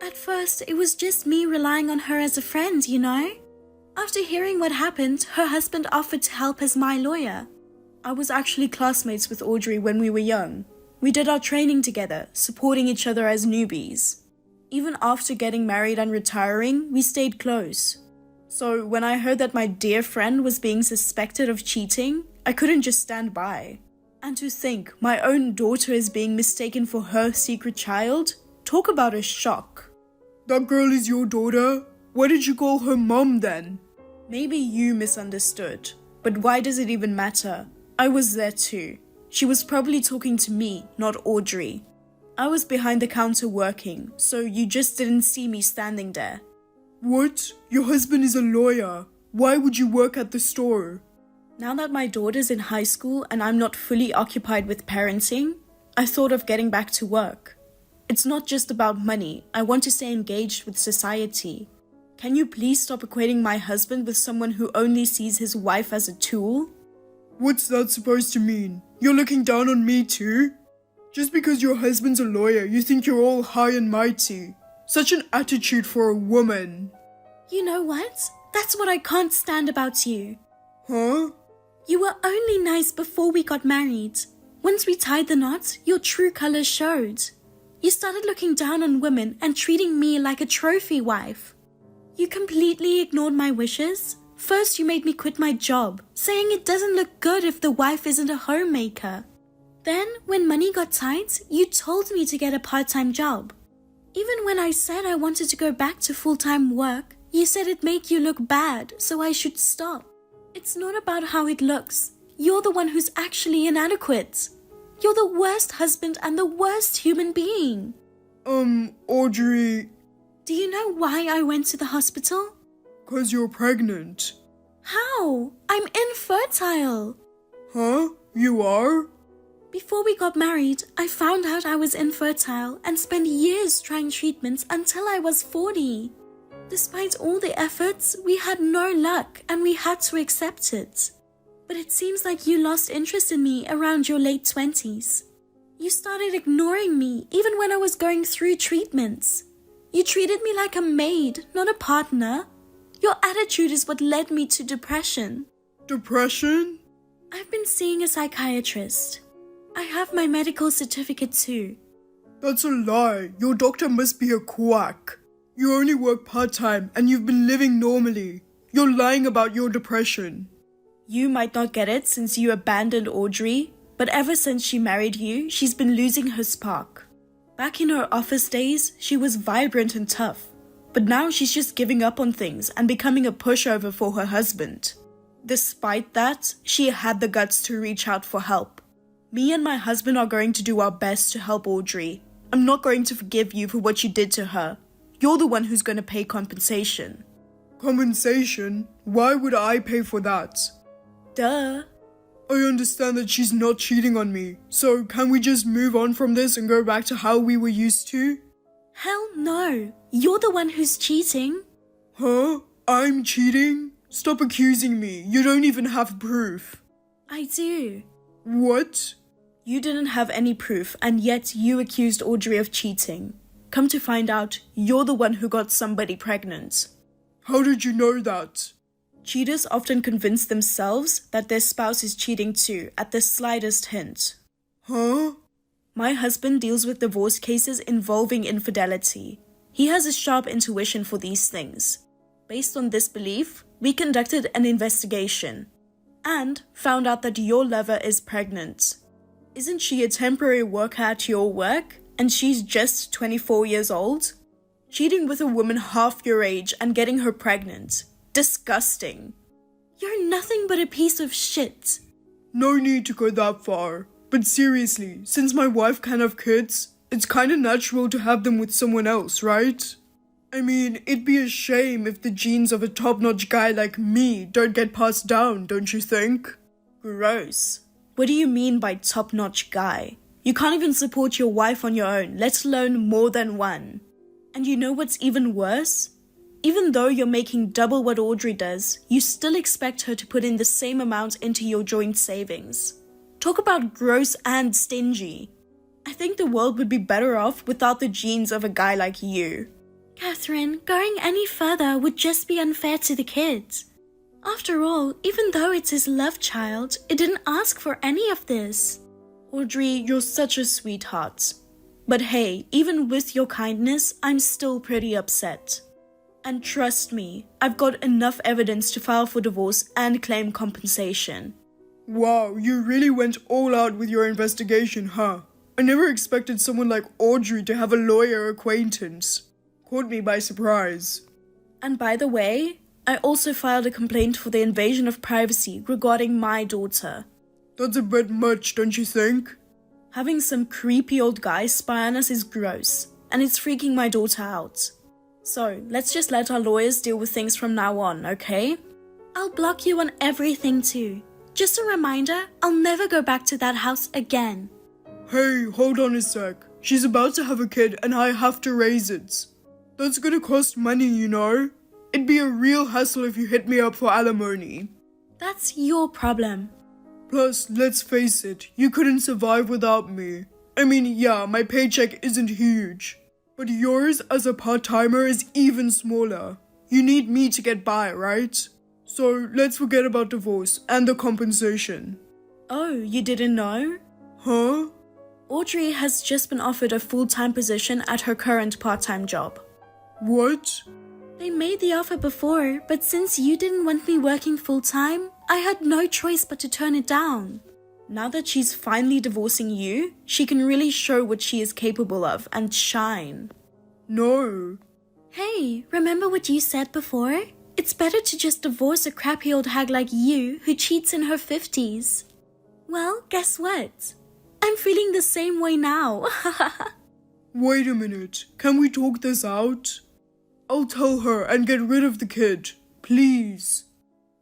At first, it was just me relying on her as a friend, you know? After hearing what happened, her husband offered to help as my lawyer. I was actually classmates with Audrey when we were young. We did our training together, supporting each other as newbies. Even after getting married and retiring, we stayed close. So when I heard that my dear friend was being suspected of cheating, I couldn't just stand by. And to think my own daughter is being mistaken for her secret child? Talk about a shock. That girl is your daughter? Why did you call her mom then? Maybe you misunderstood. But why does it even matter? I was there too. She was probably talking to me, not Audrey. I was behind the counter working, so you just didn't see me standing there. What? Your husband is a lawyer. Why would you work at the store? Now that my daughter's in high school and I'm not fully occupied with parenting, I thought of getting back to work. It's not just about money. I want to stay engaged with society. Can you please stop equating my husband with someone who only sees his wife as a tool? What's that supposed to mean? You're looking down on me too? Just because your husband's a lawyer, you think you're all high and mighty. Such an attitude for a woman. You know what? That's what I can't stand about you. Huh? You were only nice before we got married. Once we tied the knot, your true colors showed. You started looking down on women and treating me like a trophy wife. You completely ignored my wishes. First, you made me quit my job, saying it doesn't look good if the wife isn't a homemaker. Then, when money got tight, you told me to get a part-time job. Even when I said I wanted to go back to full-time work, you said it'd make you look bad, so I should stop. It's not about how it looks. You're the one who's actually inadequate. You're the worst husband and the worst human being. Audrey... Do you know why I went to the hospital? 'Cause you're pregnant. How? I'm infertile. Huh? You are? Before we got married, I found out I was infertile and spent years trying treatments until I was 40. Despite all the efforts, we had no luck and we had to accept it. But it seems like you lost interest in me around your late 20s. You started ignoring me even when I was going through treatments. You treated me like a maid, not a partner. Your attitude is what led me to depression. Depression? I've been seeing a psychiatrist. I have my medical certificate too. That's a lie. Your doctor must be a quack. You only work part-time and you've been living normally. You're lying about your depression. You might not get it since you abandoned Audrey, but ever since she married you, she's been losing her spark. Back in her office days, she was vibrant and tough, but now she's just giving up on things and becoming a pushover for her husband. Despite that, she had the guts to reach out for help. Me and my husband are going to do our best to help Audrey. I'm not going to forgive you for what you did to her. You're the one who's going to pay compensation. Compensation? Why would I pay for that? Duh. I understand that she's not cheating on me, so can we just move on from this and go back to how we were used to? Hell no. You're the one who's cheating. Huh? I'm cheating? Stop accusing me. You don't even have proof. I do. What? You didn't have any proof, and yet you accused Audrey of cheating. Come to find out, you're the one who got somebody pregnant. How did you know that? Cheaters often convince themselves that their spouse is cheating too at the slightest hint. Huh? My husband deals with divorce cases involving infidelity. He has a sharp intuition for these things. Based on this belief, we conducted an investigation and found out that your lover is pregnant. Isn't she a temporary worker at your work and she's just 24 years old? Cheating with a woman half your age and getting her pregnant. Disgusting. You're nothing but a piece of shit. No need to go that far. But seriously, since my wife can't have kids, it's kinda natural to have them with someone else, right? I mean, it'd be a shame if the genes of a top-notch guy like me don't get passed down, don't you think? Gross. What do you mean by top-notch guy? You can't even support your wife on your own, let alone more than one. And you know what's even worse? Even though you're making double what Audrey does, you still expect her to put in the same amount into your joint savings. Talk about gross and stingy. I think the world would be better off without the genes of a guy like you. Catherine, going any further would just be unfair to the kids. After all, even though it's his love child, it didn't ask for any of this. Audrey, you're such a sweetheart. But hey, even with your kindness, I'm still pretty upset. And trust me, I've got enough evidence to file for divorce and claim compensation. Wow, you really went all out with your investigation, huh? I never expected someone like Audrey to have a lawyer acquaintance. Caught me by surprise. And by the way, I also filed a complaint for the invasion of privacy regarding my daughter. That's a bit much, don't you think? Having some creepy old guy spy on us is gross, and it's freaking my daughter out. So, let's just let our lawyers deal with things from now on, okay? I'll block you on everything too. Just a reminder, I'll never go back to that house again. Hey, hold on a sec. She's about to have a kid and I have to raise it. That's gonna cost money, you know? It'd be a real hassle if you hit me up for alimony. That's your problem. Plus, let's face it, you couldn't survive without me. I mean, yeah, my paycheck isn't huge. But yours as a part-timer is even smaller. You need me to get by, right? So, let's forget about divorce and the compensation. Oh, you didn't know? Huh? Audrey has just been offered a full-time position at her current part-time job. What? They made the offer before, but since you didn't want me working full-time, I had no choice but to turn it down. Now that she's finally divorcing you, she can really show what she is capable of and shine. No. Hey, remember what you said before? It's better to just divorce a crappy old hag like you who cheats in her 50s. Well, guess what? I'm feeling the same way now. Wait a minute. Can we talk this out? I'll tell her and get rid of the kid. Please.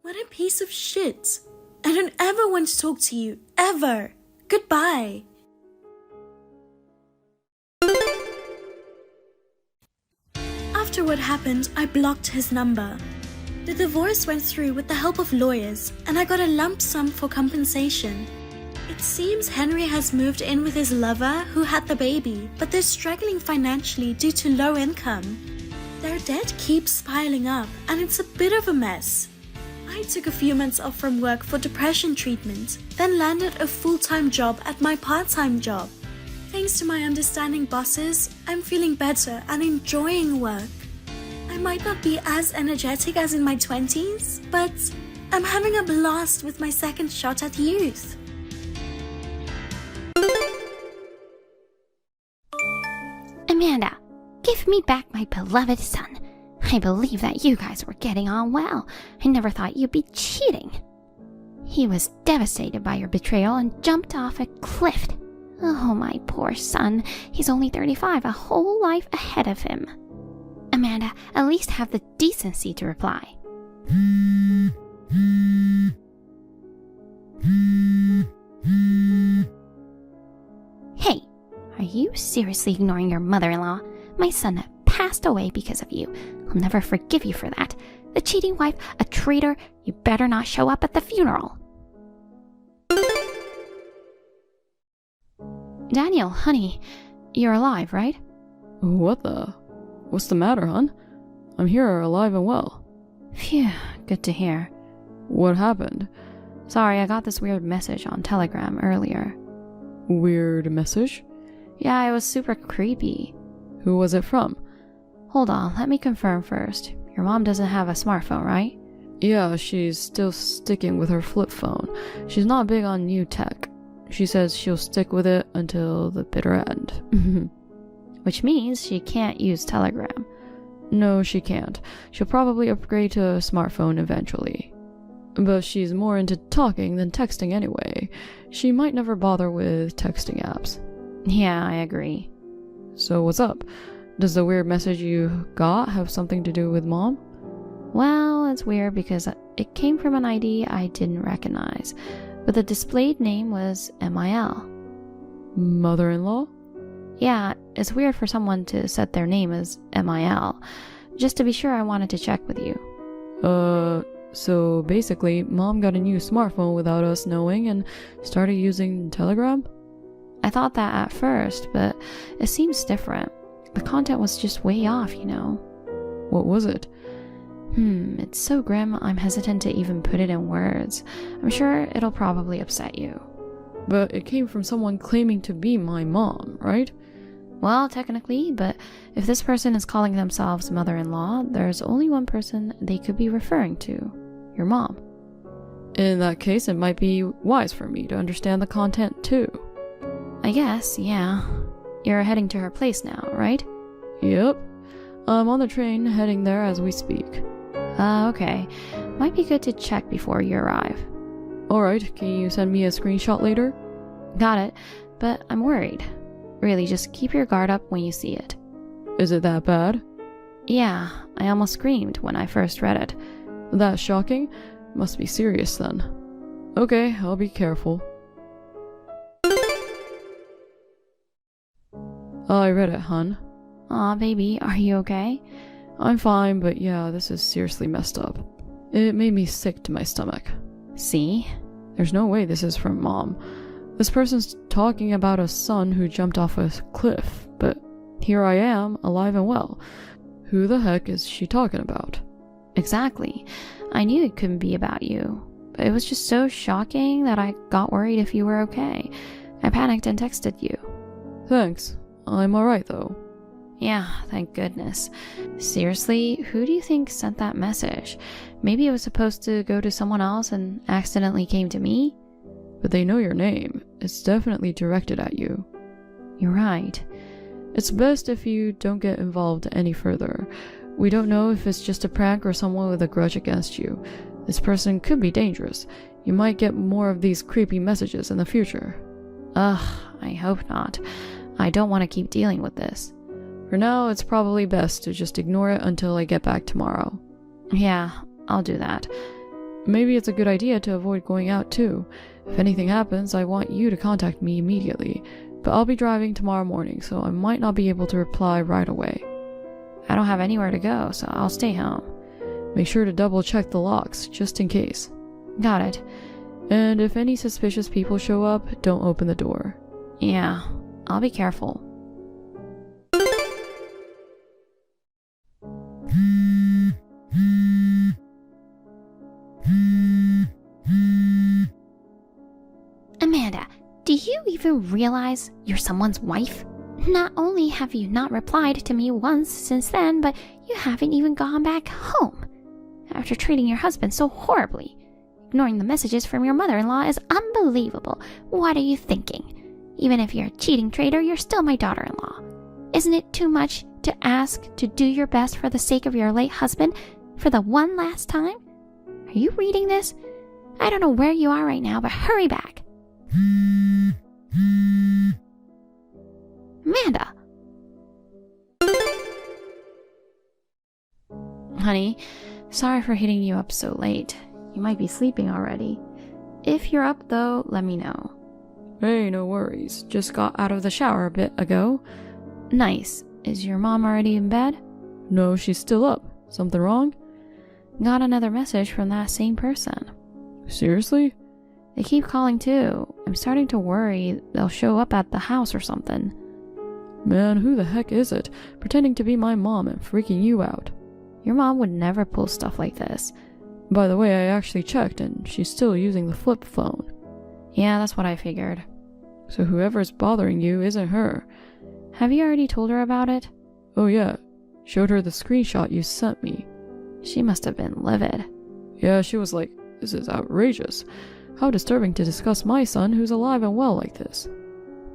What a piece of shit. I don't ever want to talk to you, ever. Goodbye. After what happened, I blocked his number. The divorce went through with the help of lawyers, and I got a lump sum for compensation. It seems Henry has moved in with his lover who had the baby, but they're struggling financially due to low income. Their debt keeps piling up, and it's a bit of a mess. I took a few months off from work for depression treatment, then landed a full-time job at my part-time job. Thanks to my understanding bosses, I'm feeling better and enjoying work. I might not be as energetic as in my 20s, but I'm having a blast with my second shot at youth. Amanda, give me back my beloved son. I believe that you guys were getting on well. I never thought you'd be cheating. He was devastated by your betrayal and jumped off a cliff. Oh, my poor son. He's only 35, a whole life ahead of him. Amanda, at least have the decency to reply. Hey, are you seriously ignoring your mother-in-law? My son passed away because of you. I'll never forgive you for that. The cheating wife, a traitor, you better not show up at the funeral. Daniel, honey, you're alive, right? What's the matter, hon? I'm here alive and well. Phew, good to hear. What happened? Sorry, I got this weird message on Telegram earlier. Weird message? Yeah, it was super creepy. Who was it from? Hold on, let me confirm first. Your mom doesn't have a smartphone, right? Yeah, she's still sticking with her flip phone. She's not big on new tech. She says she'll stick with it until the bitter end. Which means she can't use Telegram. No, she can't. She'll probably upgrade to a smartphone eventually. But she's more into talking than texting anyway. She might never bother with texting apps. Yeah, I agree. So what's up? Does the weird message you got have something to do with Mom? Well, it's weird because it came from an ID I didn't recognize, but the displayed name was MIL. Mother-in-law? Yeah, it's weird for someone to set their name as MIL. Just to be sure, I wanted to check with you. So basically, Mom got a new smartphone without us knowing and started using Telegram? I thought that at first, but it seems different. The content was just way off, you know. What was it? It's so grim, I'm hesitant to even put it in words. I'm sure it'll probably upset you. But it came from someone claiming to be my mom, right? Well, technically, but if this person is calling themselves mother-in-law, there's only one person they could be referring to. Your mom. In that case, it might be wise for me to understand the content too. I guess, yeah. You're heading to her place now, right? Yep. I'm on the train heading there as we speak. Okay. Might be good to check before you arrive. Alright, can you send me a screenshot later? Got it, but I'm worried. Really, just keep your guard up when you see it. Is it that bad? Yeah, I almost screamed when I first read it. That shocking? Must be serious then. Okay, I'll be careful. I read it, hun. Aw, baby, are you okay? I'm fine, but yeah, this is seriously messed up. It made me sick to my stomach. See? There's no way this is from Mom. This person's talking about a son who jumped off a cliff, but here I am, alive and well. Who the heck is she talking about? Exactly. I knew it couldn't be about you, but it was just so shocking that I got worried if you were okay. I panicked and texted you. Thanks. I'm alright though. Yeah, thank goodness. Seriously, who do you think sent that message? Maybe it was supposed to go to someone else and accidentally came to me? But they know your name. It's definitely directed at you. You're right. It's best if you don't get involved any further. We don't know if it's just a prank or someone with a grudge against you. This person could be dangerous. You might get more of these creepy messages in the future. Ugh, I hope not. I don't want to keep dealing with this. For now, it's probably best to just ignore it until I get back tomorrow. Yeah, I'll do that. maybe it's a good idea to avoid going out too. If anything happens, I want you to contact me immediately, but I'll be driving tomorrow morning, so I might not be able to reply right away. I don't have anywhere to go, so I'll stay home. Make sure to double check the locks, just in case. Got it. And if any suspicious people show up, don't open the door. Yeah, I'll be careful. Amanda, do you even realize you're someone's wife? Not only have you not replied to me once since then, but you haven't even gone back home. After treating your husband so horribly, ignoring the messages from your mother-in-law is unbelievable. What are you thinking? Even if you're a cheating traitor, you're still my daughter-in-law. Isn't it too much to ask to do your best for the sake of your late husband for the one last time? Are you reading this? I don't know where you are right now, but hurry back. Amanda! Honey, sorry for hitting you up so late. You might be sleeping already. If you're up though, let me know. Hey, no worries. Just got out of the shower a bit ago. Nice. Is your mom already in bed? No, she's still up. Something wrong? Got another message from that same person. Seriously? They keep calling too. I'm starting to worry they'll show up at the house or something. Man, who the heck is it? Pretending to be my mom and freaking you out. Your mom would never pull stuff like this. By the way, I actually checked and she's still using the flip phone. Yeah, that's what I figured. So whoever's bothering you isn't her. Have you already told her about it? Oh yeah, showed her the screenshot you sent me. She must have been livid. Yeah, she was like, this is outrageous. How disturbing to discuss my son who's alive and well like this.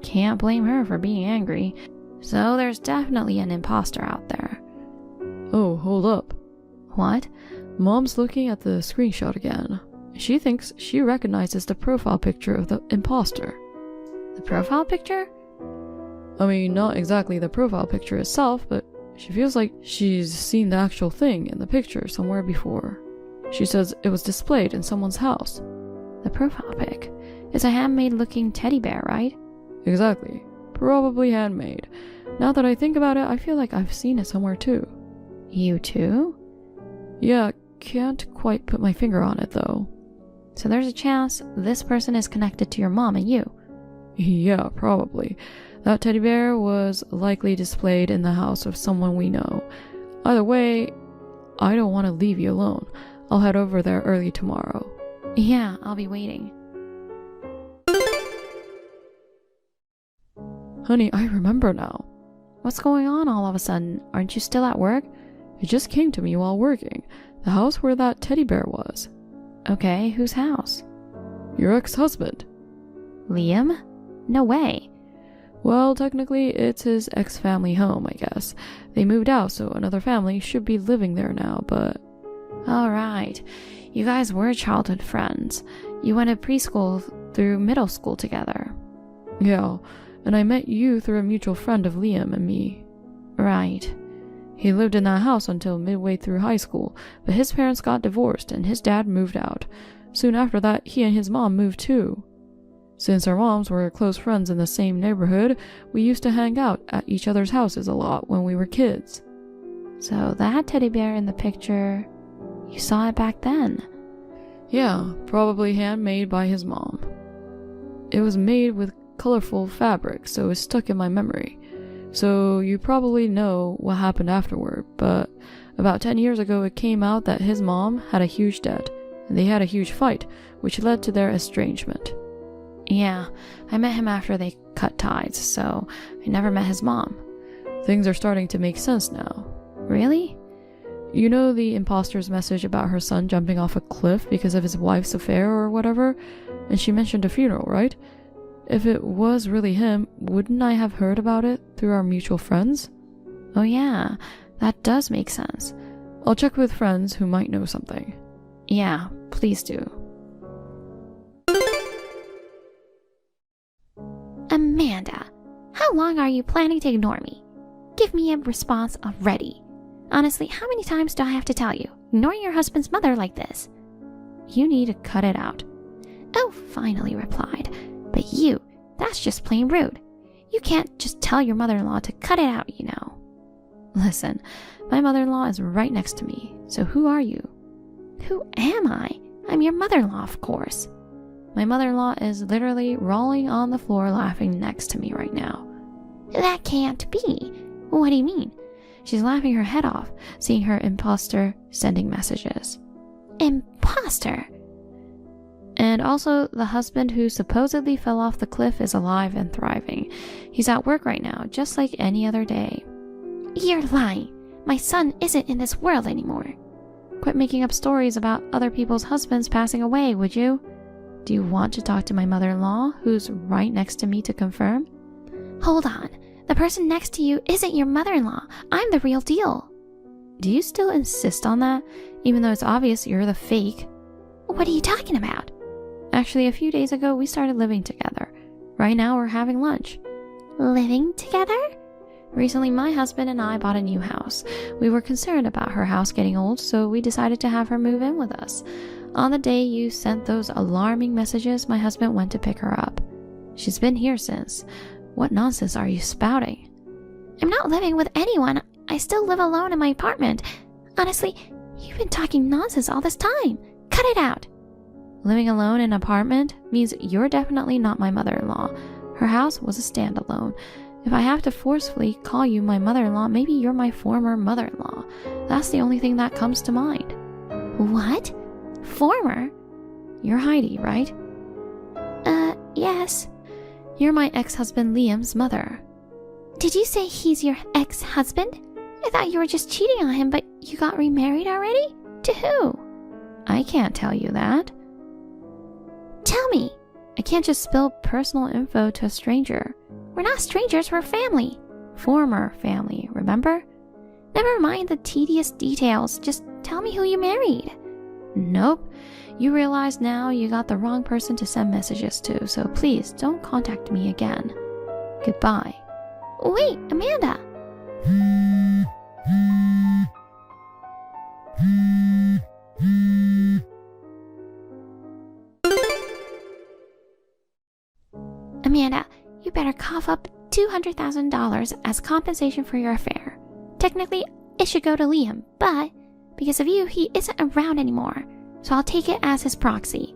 Can't blame her for being angry. So there's definitely an imposter out there. Oh, hold up. What? Mom's looking at the screenshot again. She thinks she recognizes the profile picture of the imposter. The profile picture? I mean, not exactly the profile picture itself, but she feels like she's seen the actual thing in the picture somewhere before. She says it was displayed in someone's house. The profile pic. It's a handmade looking teddy bear, right? Exactly. Probably handmade. Now that I think about it, I feel like I've seen it somewhere too. You too? Yeah, can't quite put my finger on it though. So there's a chance this person is connected to your mom and you. Yeah, probably. That teddy bear was likely displayed in the house of someone we know. Either way, I don't want to leave you alone. I'll head over there early tomorrow. Yeah, I'll be waiting. Honey, I remember now. What's going on all of a sudden? Aren't you still at work? It just came to me while working. The house where that teddy bear was. Okay, whose house? Your ex-husband. Liam? No way. Well, technically, it's his ex-family home, I guess. They moved out, so another family should be living there now, but... Alright. You guys were childhood friends. You went to preschool through middle school together. Yeah, and I met you through a mutual friend of Liam and me. Right. He lived in that house until midway through high school, but his parents got divorced and his dad moved out. Soon after that, he and his mom moved too. Since our moms were close friends in the same neighborhood, we used to hang out at each other's houses a lot when we were kids. So that teddy bear in the picture, you saw it back then? Yeah, probably handmade by his mom. It was made with colorful fabric, so it's stuck in my memory. So you probably know what happened afterward, but about 10 years ago it came out that his mom had a huge debt, and they had a huge fight, which led to their estrangement. Yeah, I met him after they cut ties, so I never met his mom. Things are starting to make sense now. Really? You know the imposter's message about her son jumping off a cliff because of his wife's affair or whatever? And she mentioned a funeral, right? If it was really him, wouldn't I have heard about it through our mutual friends? Oh yeah, that does make sense. I'll check with friends who might know something. Yeah, please do. Amanda, how long are you planning to ignore me? Give me a response already. Honestly, how many times do I have to tell you? Ignoring your husband's mother like this. you need to cut it out. Oh, finally replied. But that's just plain rude. You can't just tell your mother-in-law to cut it out, you know. Listen, my mother-in-law is right next to me, so who are you? Who am I? I'm your mother-in-law, of course. My mother-in-law is literally rolling on the floor laughing next to me right now. That can't be. What do you mean? She's laughing her head off, seeing her imposter sending messages. Imposter? And also, the husband who supposedly fell off the cliff is alive and thriving. He's at work right now, just like any other day. You're lying. My son isn't in this world anymore. Quit making up stories about other people's husbands passing away, would you? Do you want to talk to my mother-in-law, who's right next to me, to confirm? Hold on. The person next to you isn't your mother-in-law. I'm the real deal. Do you still insist on that, even though it's obvious you're the fake? What are you talking about? Actually, a few days ago, we started living together. Right now, we're having lunch. Living together? Recently, my husband and I bought a new house. We were concerned about her house getting old, so we decided to have her move in with us. On the day you sent those alarming messages, my husband went to pick her up. She's been here since. What nonsense are you spouting? I'm not living with anyone. I still live alone in my apartment. Honestly, you've been talking nonsense all this time. Cut it out. Living alone in an apartment means you're definitely not my mother-in-law. Her house was a standalone. If I have to forcefully call you my mother-in-law, maybe you're my former mother-in-law. That's the only thing that comes to mind. What? Former? You're Heidi, right? Yes. You're my ex-husband Liam's mother. Did you say he's your ex-husband? I thought you were just cheating on him, but you got remarried already? To who? I can't tell you that. Tell me. I can't just spill personal info to a stranger. We're not strangers, we're family. Former family, remember? Never mind the tedious details, just tell me who you married. Nope. You realize now you got the wrong person to send messages to, so please don't contact me again. Goodbye. Wait, Amanda! Amanda, you better cough up $200,000 as compensation for your affair. Technically, it should go to Liam, but because of you, he isn't around anymore, so I'll take it as his proxy.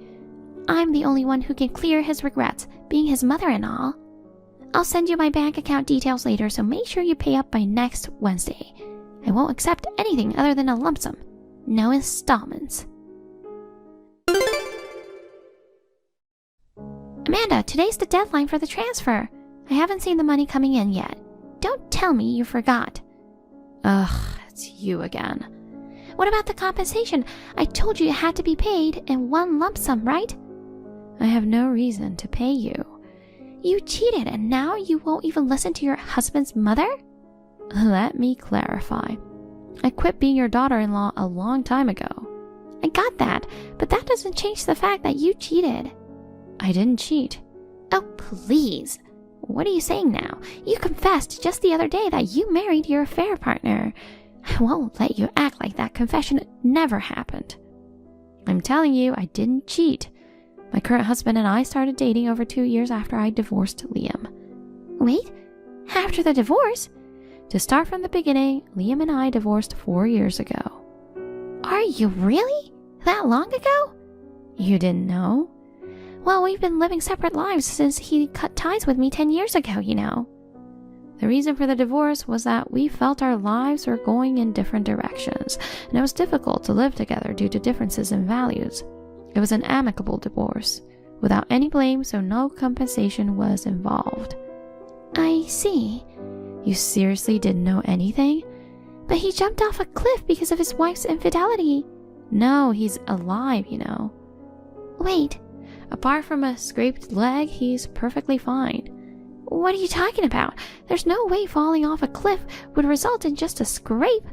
I'm the only one who can clear his regrets, being his mother-in-law. I'll send you my bank account details later, so make sure you pay up by next Wednesday. I won't accept anything other than a lump sum. No installments. Amanda, today's the deadline for the transfer. I haven't seen the money coming in yet. Don't tell me you forgot. Ugh, it's you again. What about the compensation? I told you it had to be paid in one lump sum, right? I have no reason to pay you. You cheated and now you won't even listen to your husband's mother? Let me clarify. I quit being your daughter-in-law a long time ago. I got that, but that doesn't change the fact that you cheated. I didn't cheat. Oh, please. What are you saying now? You confessed just the other day that you married your affair partner. I won't let you act like that confession never happened. I'm telling you, I didn't cheat. My current husband and I started dating over 2 years after I divorced Liam. Wait, after the divorce? To start from the beginning, Liam and I divorced 4 years ago. Are you really? That long ago? You didn't know? Well, we've been living separate lives since he cut ties with me 10 years ago, you know. The reason for the divorce was that we felt our lives were going in different directions, and it was difficult to live together due to differences in values. It was an amicable divorce, without any blame, so no compensation was involved. I see. You seriously didn't know anything? But he jumped off a cliff because of his wife's infidelity. No, he's alive, you know. Wait. Apart from a scraped leg, he's perfectly fine. What are you talking about? There's no way falling off a cliff would result in just a scrape.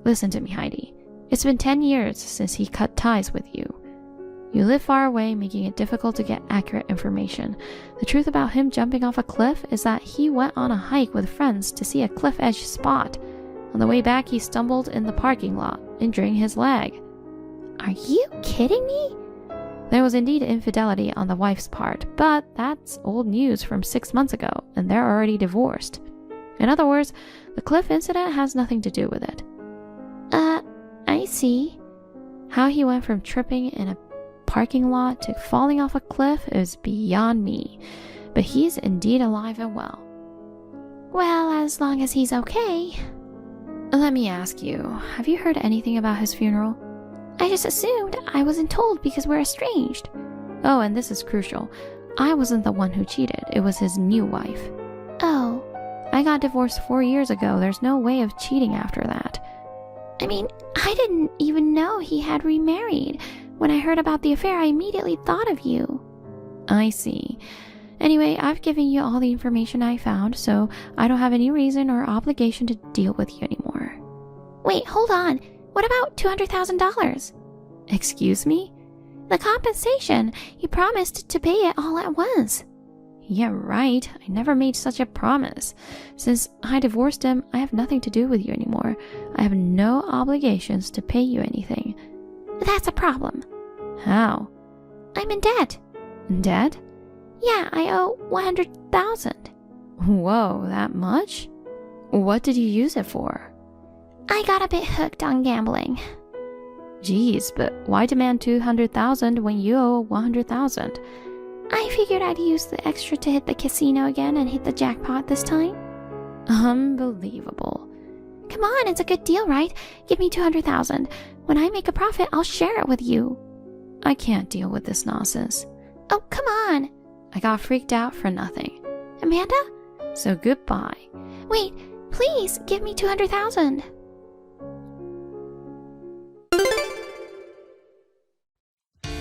Listen to me, Heidi. It's been 10 years since he cut ties with you. You live far away, making it difficult to get accurate information. The truth about him jumping off a cliff is that he went on a hike with friends to see a cliff edge spot. On the way back, he stumbled in the parking lot, injuring his leg. Are you kidding me? There was indeed infidelity on the wife's part, but that's old news from 6 months ago, and they're already divorced. In other words, the cliff incident has nothing to do with it. I see. How he went from tripping in a parking lot to falling off a cliff is beyond me, but he's indeed alive and well. Well, as long as he's okay. Let me ask you, have you heard anything about his funeral? I just assumed. I wasn't told because we're estranged. Oh, and this is crucial. I wasn't the one who cheated. It was his new wife. Oh. I got divorced 4 years ago. There's no way of cheating after that. I mean, I didn't even know he had remarried. When I heard about the affair, I immediately thought of you. I see. Anyway, I've given you all the information I found, so I don't have any reason or obligation to deal with you anymore. Wait, hold on. What about $200,000? Excuse me? The compensation. You promised to pay it all at once. Yeah, right. I never made such a promise. Since I divorced him, I have nothing to do with you anymore. I have no obligations to pay you anything. That's a problem. How? I'm in debt. In debt? Yeah, I owe $100,000. Whoa, that much? What did you use it for? I got a bit hooked on gambling. Geez, but why demand $200,000 when you owe $100,000? I figured I'd use the extra to hit the casino again and hit the jackpot this time. Unbelievable. Come on, it's a good deal, right? Give me $200,000. When I make a profit, I'll share it with you. I can't deal with this nonsense. Oh, come on. I got freaked out for nothing. Amanda? So goodbye. Wait, please give me $200,000.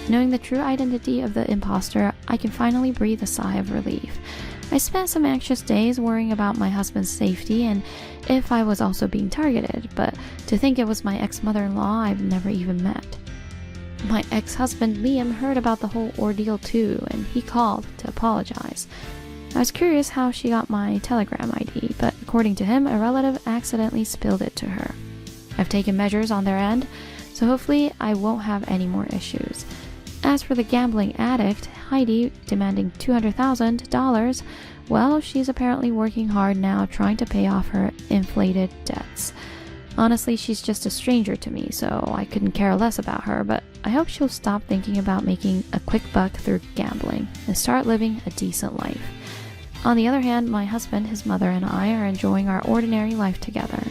Knowing the true identity of the imposter, I can finally breathe a sigh of relief. I spent some anxious days worrying about my husband's safety and if I was also being targeted, but to think it was my ex-mother-in-law I've never even met. My ex-husband Liam heard about the whole ordeal too, and he called to apologize. I was curious how she got my Telegram ID, but according to him, a relative accidentally spilled it to her. I've taken measures on their end, so hopefully I won't have any more issues. As for the gambling addict, Heidi, demanding $200,000, well, she's apparently working hard now trying to pay off her inflated debts. Honestly, she's just a stranger to me, so I couldn't care less about her, but I hope she'll stop thinking about making a quick buck through gambling and start living a decent life. On the other hand, my husband, his mother, and I are enjoying our ordinary life together.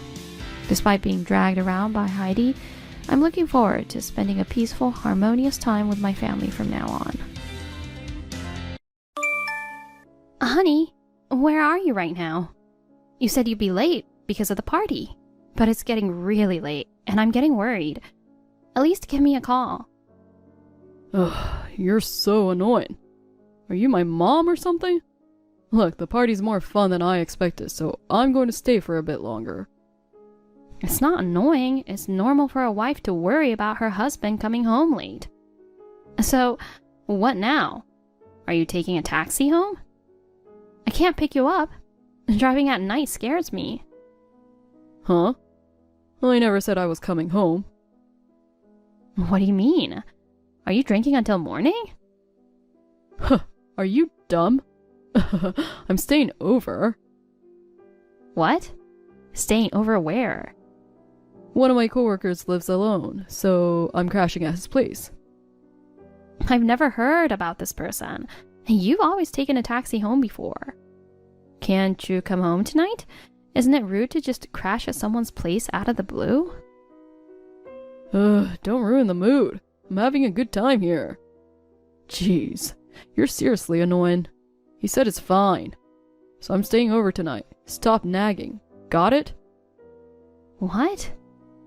Despite being dragged around by Heidi, I'm looking forward to spending a peaceful, harmonious time with my family from now on. Honey, where are you right now? You said you'd be late because of the party, but it's getting really late, and I'm getting worried. At least give me a call. Ugh, you're so annoying. Are you my mom or something? Look, the party's more fun than I expected, so I'm going to stay for a bit longer. It's not annoying. It's normal for a wife to worry about her husband coming home late. So, what now? Are you taking a taxi home? I can't pick you up. Driving at night scares me. Huh? I never said I was coming home. What do you mean? Are you drinking until morning? Huh, are you dumb? I'm staying over. What? Staying over where? One of my coworkers lives alone, so I'm crashing at his place. I've never heard about this person. You've always taken a taxi home before. Can't you come home tonight? Isn't it rude to just crash at someone's place out of the blue? Don't ruin the mood. I'm having a good time here. Jeez, you're seriously annoying. He said it's fine. So I'm staying over tonight. Stop nagging. Got it? What?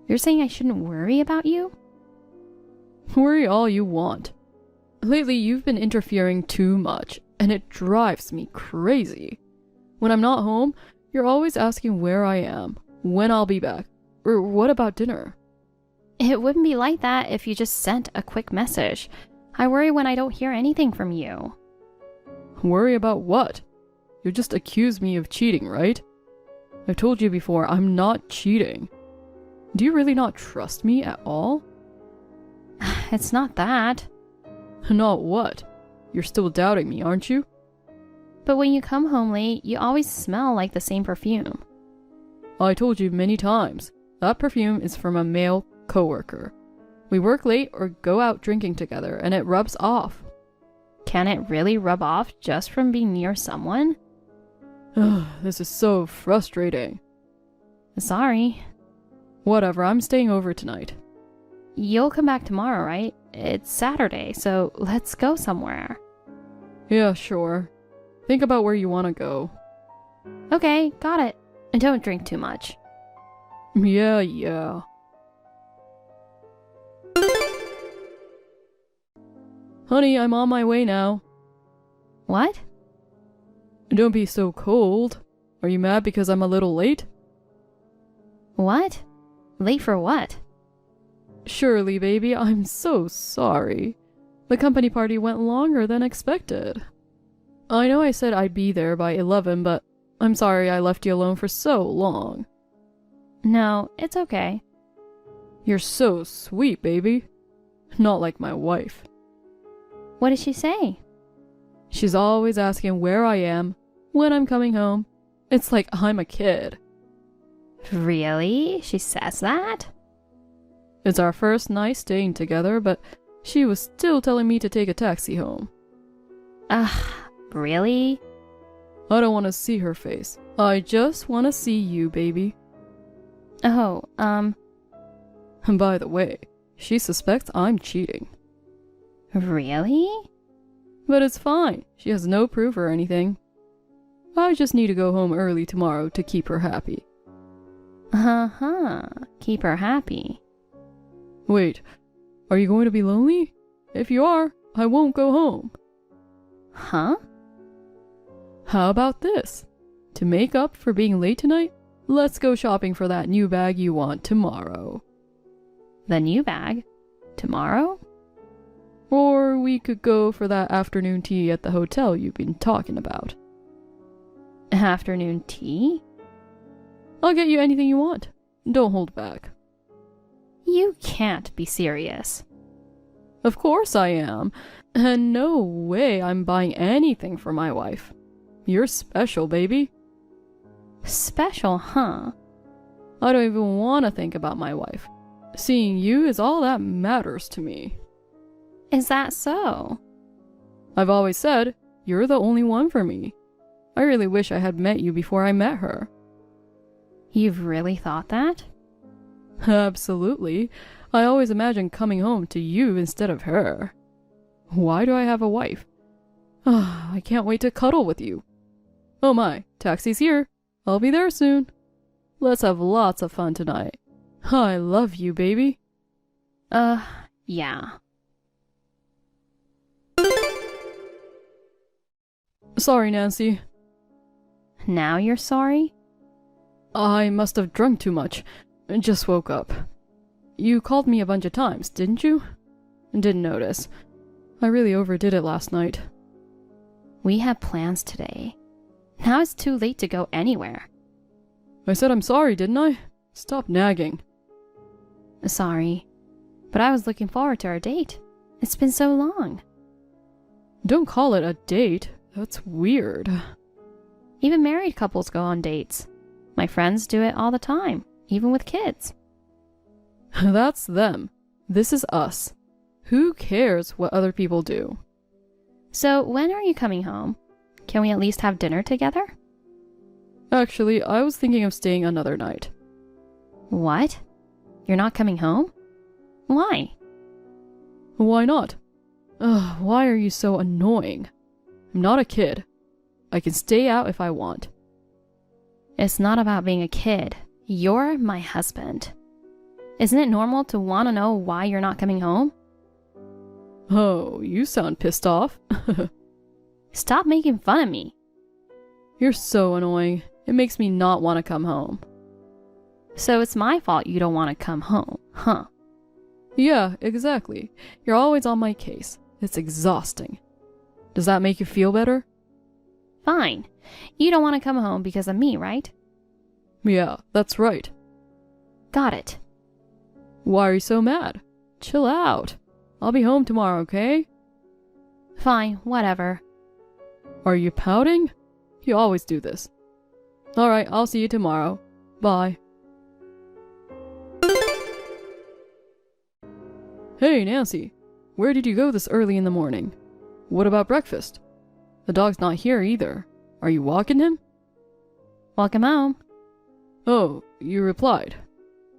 You're saying I shouldn't worry about you? Worry all you want. Lately, you've been interfering too much, and it drives me crazy. When I'm not home, you're always asking where I am, when I'll be back, or what about dinner. It wouldn't be like that if you just sent a quick message. I worry when I don't hear anything from you. Worry about what? You just accused me of cheating, right? I've told you before, I'm not cheating. Do you really not trust me at all? It's not that. Not what? You're still doubting me, aren't you? But when you come home late, you always smell like the same perfume. I told you many times. That perfume is from a male coworker. We work late or go out drinking together, and it rubs off. Can it really rub off just from being near someone? This is so frustrating. Sorry. Whatever, I'm staying over tonight. You'll come back tomorrow, right? It's Saturday, so let's go somewhere. Yeah, sure. Think about where you want to go. Okay, got it. And don't drink too much. Yeah. Honey, I'm on my way now. What? Don't be so cold. Are you mad because I'm a little late? What? Late for what? Surely, baby, I'm so sorry. The company party went longer than expected. I know I said I'd be there by 11, but I'm sorry I left you alone for so long. No, it's okay. You're so sweet, baby. Not like my wife. What did she say? She's always asking where I am, when I'm coming home. It's like I'm a kid. Really? She says that? It's our first night staying together, but she was still telling me to take a taxi home. Really? I don't want to see her face. I just want to see you, baby. Oh, And by the way, she suspects I'm cheating. Really? But it's fine. She has no proof or anything. I just need to go home early tomorrow to keep her happy. Keep her happy. Wait, are you going to be lonely? If you are, I won't go home. Huh? How about this? To make up for being late tonight, let's go shopping for that new bag you want tomorrow. The new bag? Tomorrow? Or we could go for that afternoon tea at the hotel you've been talking about. Afternoon tea? I'll get you anything you want. Don't hold back. You can't be serious. Of course I am. And no way I'm buying anything for my wife. You're special, baby. Special, huh? I don't even want to think about my wife. Seeing you is all that matters to me. Is that so? I've always said, you're the only one for me. I really wish I had met you before I met her. You've really thought that? Absolutely. I always imagined coming home to you instead of her. Why do I have a wife? I can't wait to cuddle with you. Oh my, taxi's here. I'll be there soon. Let's have lots of fun tonight. I love you, baby. Yeah. Sorry, Nancy. Now you're sorry? I must have drunk too much. Just woke up. You called me a bunch of times, didn't you? Didn't notice. I really overdid it last night. We had plans today. Now it's too late to go anywhere. I said I'm sorry, didn't I? Stop nagging. Sorry, but I was looking forward to our date. It's been so long. Don't call it a date. That's weird. Even married couples go on dates. My friends do it all the time, even with kids. That's them. This is us. Who cares what other people do? So when are you coming home? Can we at least have dinner together? Actually, I was thinking of staying another night. What? You're not coming home? Why? Why not? Why are you so annoying? I'm not a kid. I can stay out if I want. It's not about being a kid. You're my husband. Isn't it normal to want to know why you're not coming home? Oh, you sound pissed off. Stop making fun of me. You're so annoying. It makes me not want to come home. So it's my fault you don't want to come home, huh? Yeah, exactly. You're always on my case. It's exhausting. Does that make you feel better? Fine. You don't want to come home because of me, right? Yeah, that's right. Got it. Why are you so mad? Chill out. I'll be home tomorrow, okay? Fine, whatever. Are you pouting? You always do this. Alright, I'll see you tomorrow. Bye. Hey, Nancy. Where did you go this early in the morning? What about breakfast? The dog's not here either. Are you walking him? Welcome home. Oh, you replied.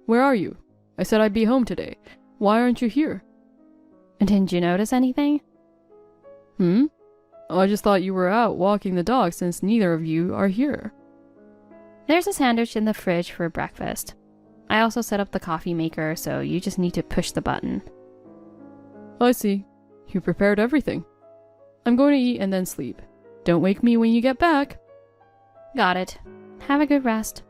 Where are you? I said I'd be home today. Why aren't you here? Didn't you notice anything? I just thought you were out walking the dog since neither of you are here. There's a sandwich in the fridge for breakfast. I also set up the coffee maker, so you just need to push the button. I see. You prepared everything. I'm going to eat and then sleep. Don't wake me when you get back. Got it. Have a good rest.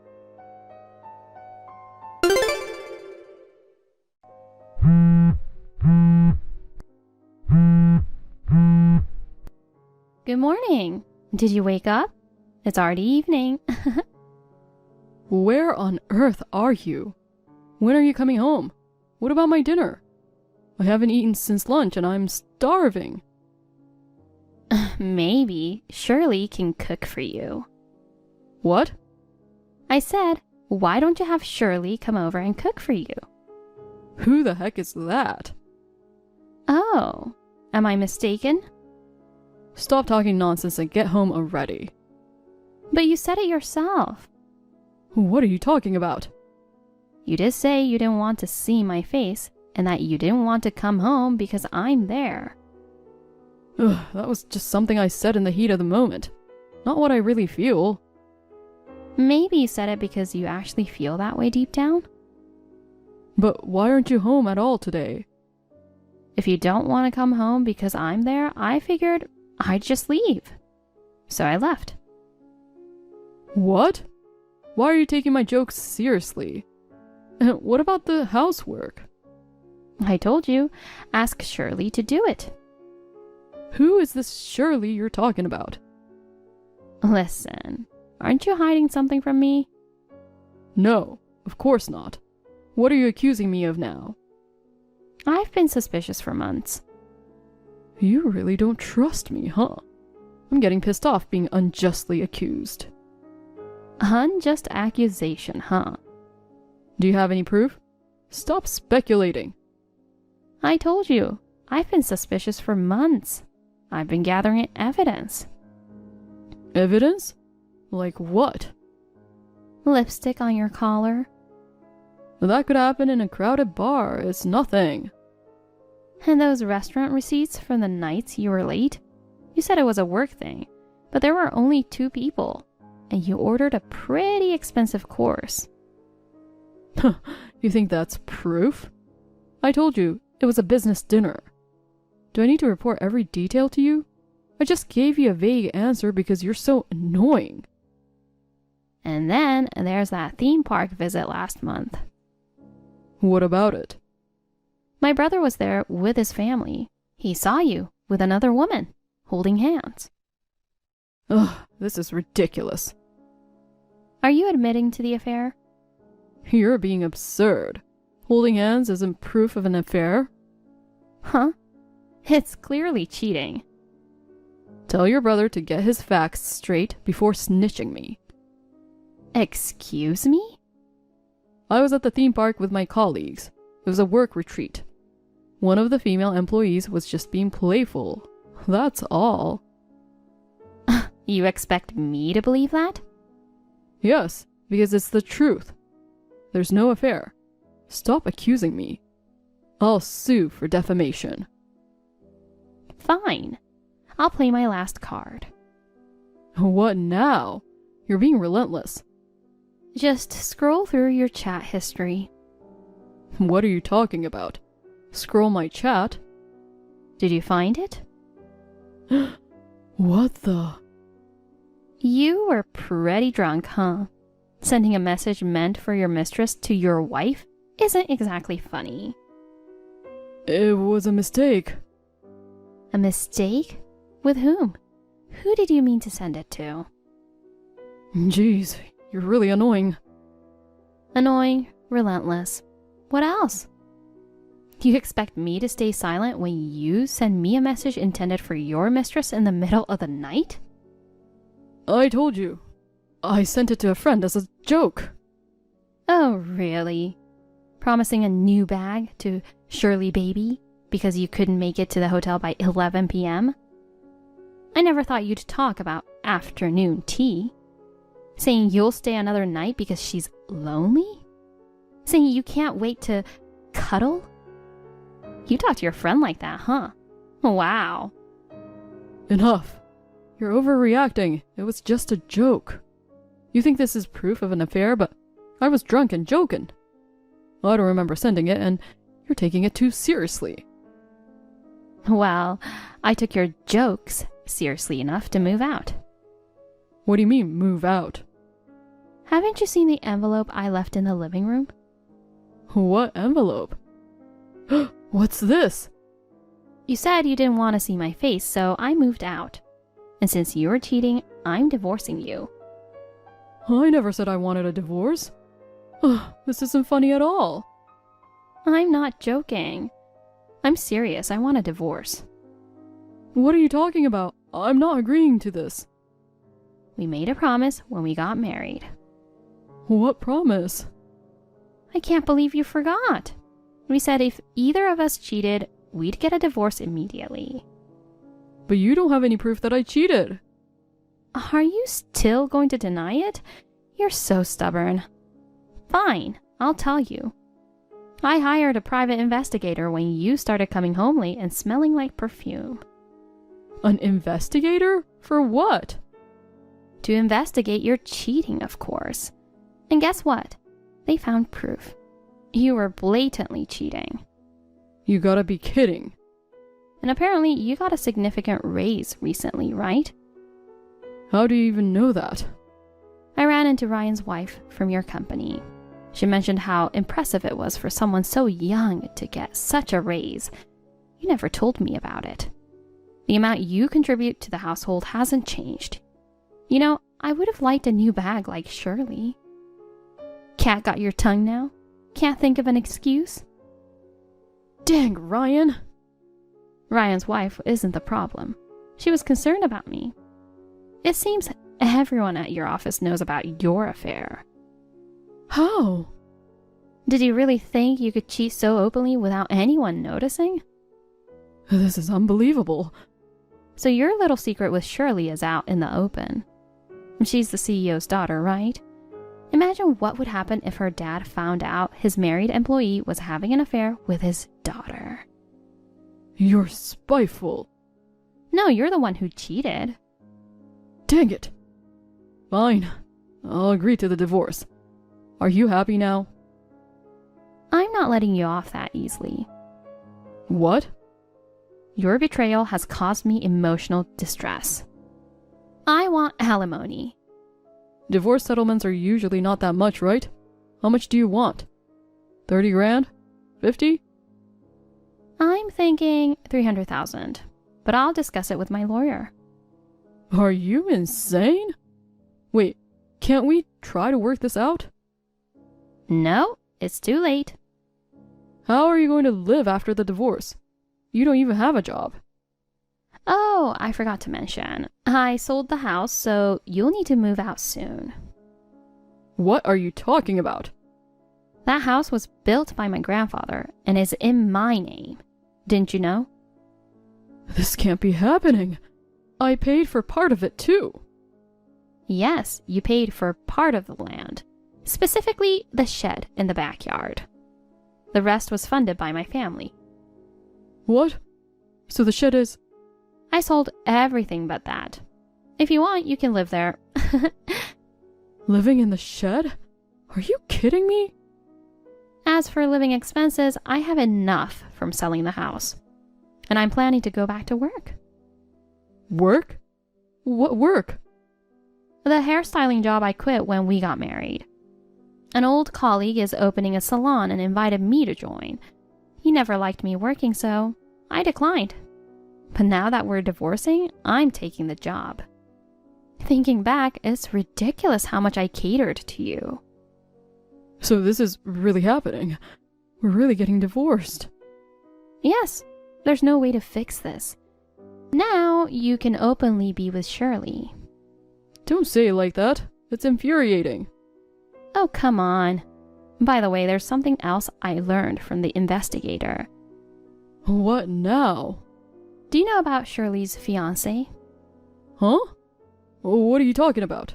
Good morning. Did you wake up? It's already evening. Where on earth are you? When are you coming home? What about my dinner? I haven't eaten since lunch and I'm starving. Maybe Shirley can cook for you. What? I said, why don't you have Shirley come over and cook for you? Who the heck is that? Oh, am I mistaken? Stop talking nonsense and get home already. But you said it yourself. What are you talking about? You did say you didn't want to see my face and that you didn't want to come home because I'm there. Ugh, that was just something I said in the heat of the moment. Not what I really feel. Maybe you said it because you actually feel that way deep down? But why aren't you home at all today? If you don't want to come home because I'm there, I figured I'd just leave. So I left. What? Why are you taking my jokes seriously? What about the housework? I told you, ask Shirley to do it. Who is this Shirley you're talking about? Listen, aren't you hiding something from me? No, of course not. What are you accusing me of now? I've been suspicious for months. You really don't trust me, huh? I'm getting pissed off being unjustly accused. Unjust accusation, huh? Do you have any proof? Stop speculating. I told you, I've been suspicious for months. I've been gathering evidence. Evidence? Like what? Lipstick on your collar. That could happen in a crowded bar. It's nothing. And those restaurant receipts from the nights you were late? You said it was a work thing, but there were only 2 people, and you ordered a pretty expensive course. You think that's proof? I told you, it was a business dinner. Do I need to report every detail to you? I just gave you a vague answer because you're so annoying. And then there's that theme park visit last month. What about it? My brother was there with his family. He saw you with another woman, holding hands. Ugh, this is ridiculous. Are you admitting to the affair? You're being absurd. Holding hands isn't proof of an affair. Huh? It's clearly cheating. Tell your brother to get his facts straight before snitching me. Excuse me? I was at the theme park with my colleagues. It was a work retreat. One of the female employees was just being playful. That's all. You expect me to believe that? Yes, because it's the truth. There's no affair. Stop accusing me. I'll sue for defamation. Fine. I'll play my last card. What now? You're being relentless. Just scroll through your chat history. What are you talking about? Scroll my chat? Did you find it? What the? You were pretty drunk, huh? Sending a message meant for your mistress to your wife isn't exactly funny. It was a mistake. A mistake? With whom? Who did you mean to send it to? Jeez, you're really annoying. Annoying, relentless. What else? Do you expect me to stay silent when you send me a message intended for your mistress in the middle of the night? I told you. I sent it to a friend as a joke. Oh, really? Promising a new bag to Shirley Baby because you couldn't make it to the hotel by 11 p.m.? I never thought you'd talk about afternoon tea. Saying you'll stay another night because she's lonely? Saying you can't wait to cuddle? You talk to your friend like that, huh? Wow. Enough. You're overreacting. It was just a joke. You think this is proof of an affair, but I was drunk and joking. I don't remember sending it, and you're taking it too seriously. Well, I took your jokes seriously enough to move out. What do you mean, move out? Haven't you seen the envelope I left in the living room? What envelope? What's this? You said you didn't want to see my face, so I moved out. And since you're cheating, I'm divorcing you. I never said I wanted a divorce. This isn't funny at all. I'm not joking. I'm serious. I want a divorce. What are you talking about? I'm not agreeing to this. We made a promise when we got married. What promise? I can't believe you forgot. We said if either of us cheated, we'd get a divorce immediately. But you don't have any proof that I cheated. Are you still going to deny it? You're so stubborn. Fine, I'll tell you. I hired a private investigator when you started coming home late and smelling like perfume. An investigator? For what? To investigate your cheating, of course. And guess what? They found proof. You were blatantly cheating. You gotta be kidding. And apparently you got a significant raise recently, right? How do you even know that? I ran into Ryan's wife from your company. She mentioned how impressive it was for someone so young to get such a raise. You never told me about it. The amount you contribute to the household hasn't changed. You know, I would have liked a new bag like Shirley. Cat got your tongue now? Can't think of an excuse? Dang, Ryan! Ryan's wife isn't the problem. She was concerned about me. It seems everyone at your office knows about your affair. How? Did you really think you could cheat so openly without anyone noticing? This is unbelievable. So your little secret with Shirley is out in the open. She's the CEO's daughter, right? Imagine what would happen if her dad found out his married employee was having an affair with his daughter. You're spiteful. No, you're the one who cheated. Dang it. Fine. I'll agree to the divorce. Are you happy now? I'm not letting you off that easily. What? Your betrayal has caused me emotional distress. I want alimony. Divorce settlements are usually not that much, right? How much do you want? 30 grand? 50? I'm thinking 300,000, but I'll discuss it with my lawyer. Are you insane? Wait, can't we try to work this out? No, it's too late. How are you going to live after the divorce? You don't even have a job. Oh, I forgot to mention. I sold the house, so you'll need to move out soon. What are you talking about? That house was built by my grandfather and is in my name. Didn't you know? This can't be happening. I paid for part of it too. Yes, you paid for part of the land. Specifically, the shed in the backyard. The rest was funded by my family. What? So the shed is... I sold everything but that. If you want, you can live there. Living in the shed? Are you kidding me? As for living expenses, I have enough from selling the house. And I'm planning to go back to work. Work? What work? The hairstyling job I quit when we got married. An old colleague is opening a salon and invited me to join. He never liked me working, so I declined. But now that we're divorcing, I'm taking the job. Thinking back, it's ridiculous how much I catered to you. So this is really happening. We're really getting divorced. Yes, there's no way to fix this. Now you can openly be with Shirley. Don't say it like that. It's infuriating. Oh, come on. By the way, there's something else I learned from the investigator. What now? Do you know about Shirley's fiancé? Huh? What are you talking about?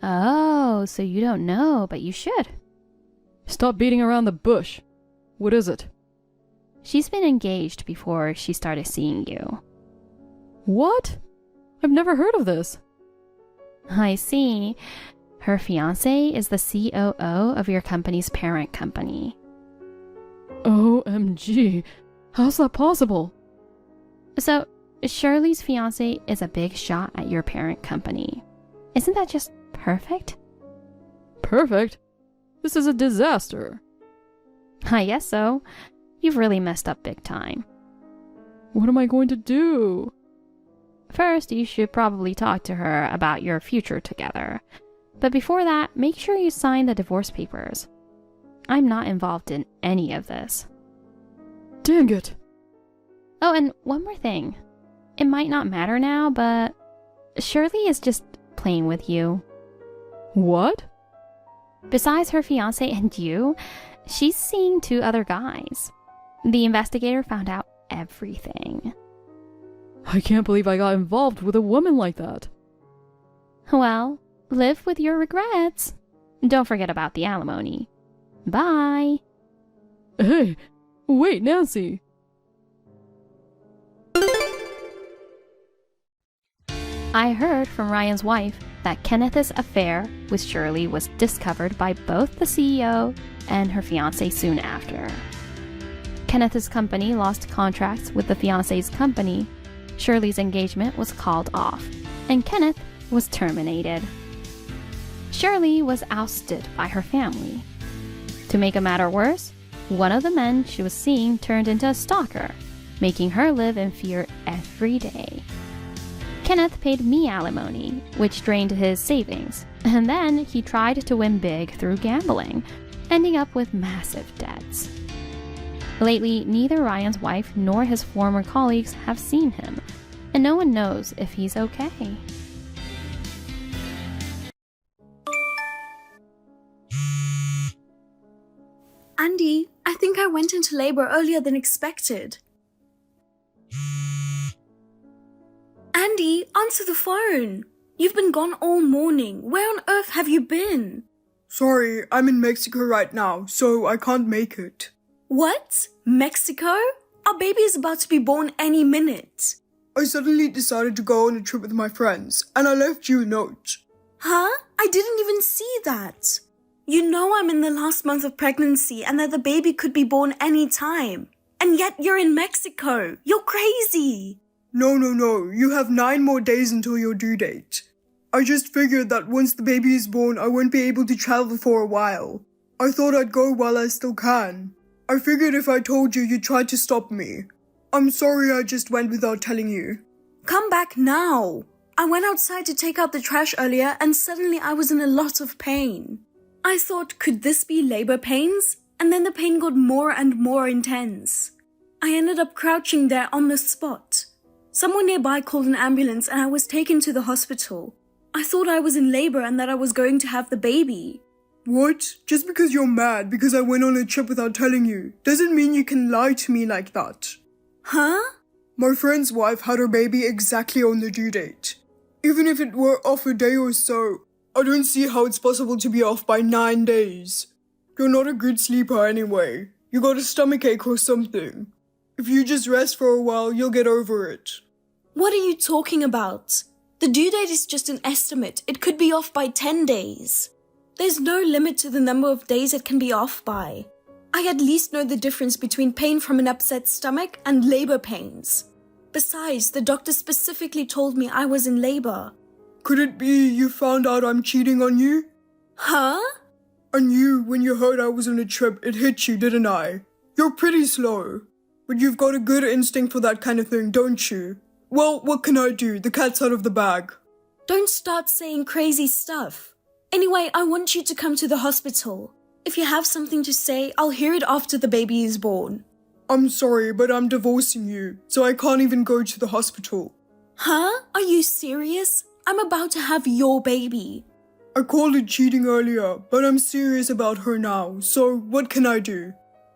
Oh, so you don't know, but you should. Stop beating around the bush. What is it? She's been engaged before she started seeing you. What? I've never heard of this. I see. Her fiancé is the COO of your company's parent company. OMG. How's that possible? So, Shirley's fiancé is a big shot at your parent company. Isn't that just perfect? Perfect? This is a disaster. I guess so. You've really messed up big time. What am I going to do? First, you should probably talk to her about your future together. But before that, make sure you sign the divorce papers. I'm not involved in any of this. Dang it. Oh, and one more thing. It might not matter now, but Shirley is just playing with you. What? Besides her fiancé and you, she's seeing 2 other guys. The investigator found out everything. I can't believe I got involved with a woman like that. Well, live with your regrets. Don't forget about the alimony. Bye. Hey, wait, Nancy. I heard from Ryan's wife that Kenneth's affair with Shirley was discovered by both the CEO and her fiancé soon after. Kenneth's company lost contracts with the fiancé's company. Shirley's engagement was called off, and Kenneth was terminated. Shirley was ousted by her family. To make a matter worse, one of the men she was seeing turned into a stalker, making her live in fear every day. Kenneth paid me alimony, which drained his savings, and then he tried to win big through gambling, ending up with massive debts. Lately, neither Ryan's wife nor his former colleagues have seen him, and no one knows if he's okay. Andy, I think I went into labor earlier than expected. Andy, answer the phone. You've been gone all morning. Where on earth have you been? Sorry, I'm in Mexico right now, so I can't make it. What? Mexico? Our baby is about to be born any minute. I suddenly decided to go on a trip with my friends, and I left you a note. Huh? I didn't even see that. You know I'm in the last month of pregnancy and that the baby could be born any time. And yet you're in Mexico. You're crazy. No, you have 9 more days until your due date. I just figured that once the baby is born, I won't be able to travel for a while. I thought I'd go while I still can. I figured if I told you, you'd try to stop me. I'm sorry I just went without telling you. Come back now. I went outside to take out the trash earlier and suddenly I was in a lot of pain. I thought, could this be labor pains? And then the pain got more and more intense. I ended up crouching there on the spot. Someone nearby called an ambulance and I was taken to the hospital. I thought I was in labor and that I was going to have the baby. What? Just because you're mad because I went on a trip without telling you, doesn't mean you can lie to me like that. Huh? My friend's wife had her baby exactly on the due date. Even if it were off a day or so, I don't see how it's possible to be off by 9 days. You're not a good sleeper anyway. You got a stomachache or something. If you just rest for a while, you'll get over it. What are you talking about? The due date is just an estimate. It could be off by 10 days. There's no limit to the number of days it can be off by. I at least know the difference between pain from an upset stomach and labor pains. Besides, the doctor specifically told me I was in labor. Could it be you found out I'm cheating on you? Huh? I knew when you heard I was on a trip, it hit you, didn't I? You're pretty slow. But you've got a good instinct for that kind of thing, don't you? Well, what can I do? The cat's out of the bag. Don't start saying crazy stuff. Anyway, I want you to come to the hospital. If you have something to say, I'll hear it after the baby is born. I'm sorry, but I'm divorcing you, so I can't even go to the hospital. Huh? Are you serious? I'm about to have your baby. I called it cheating earlier, but I'm serious about her now, so what can I do?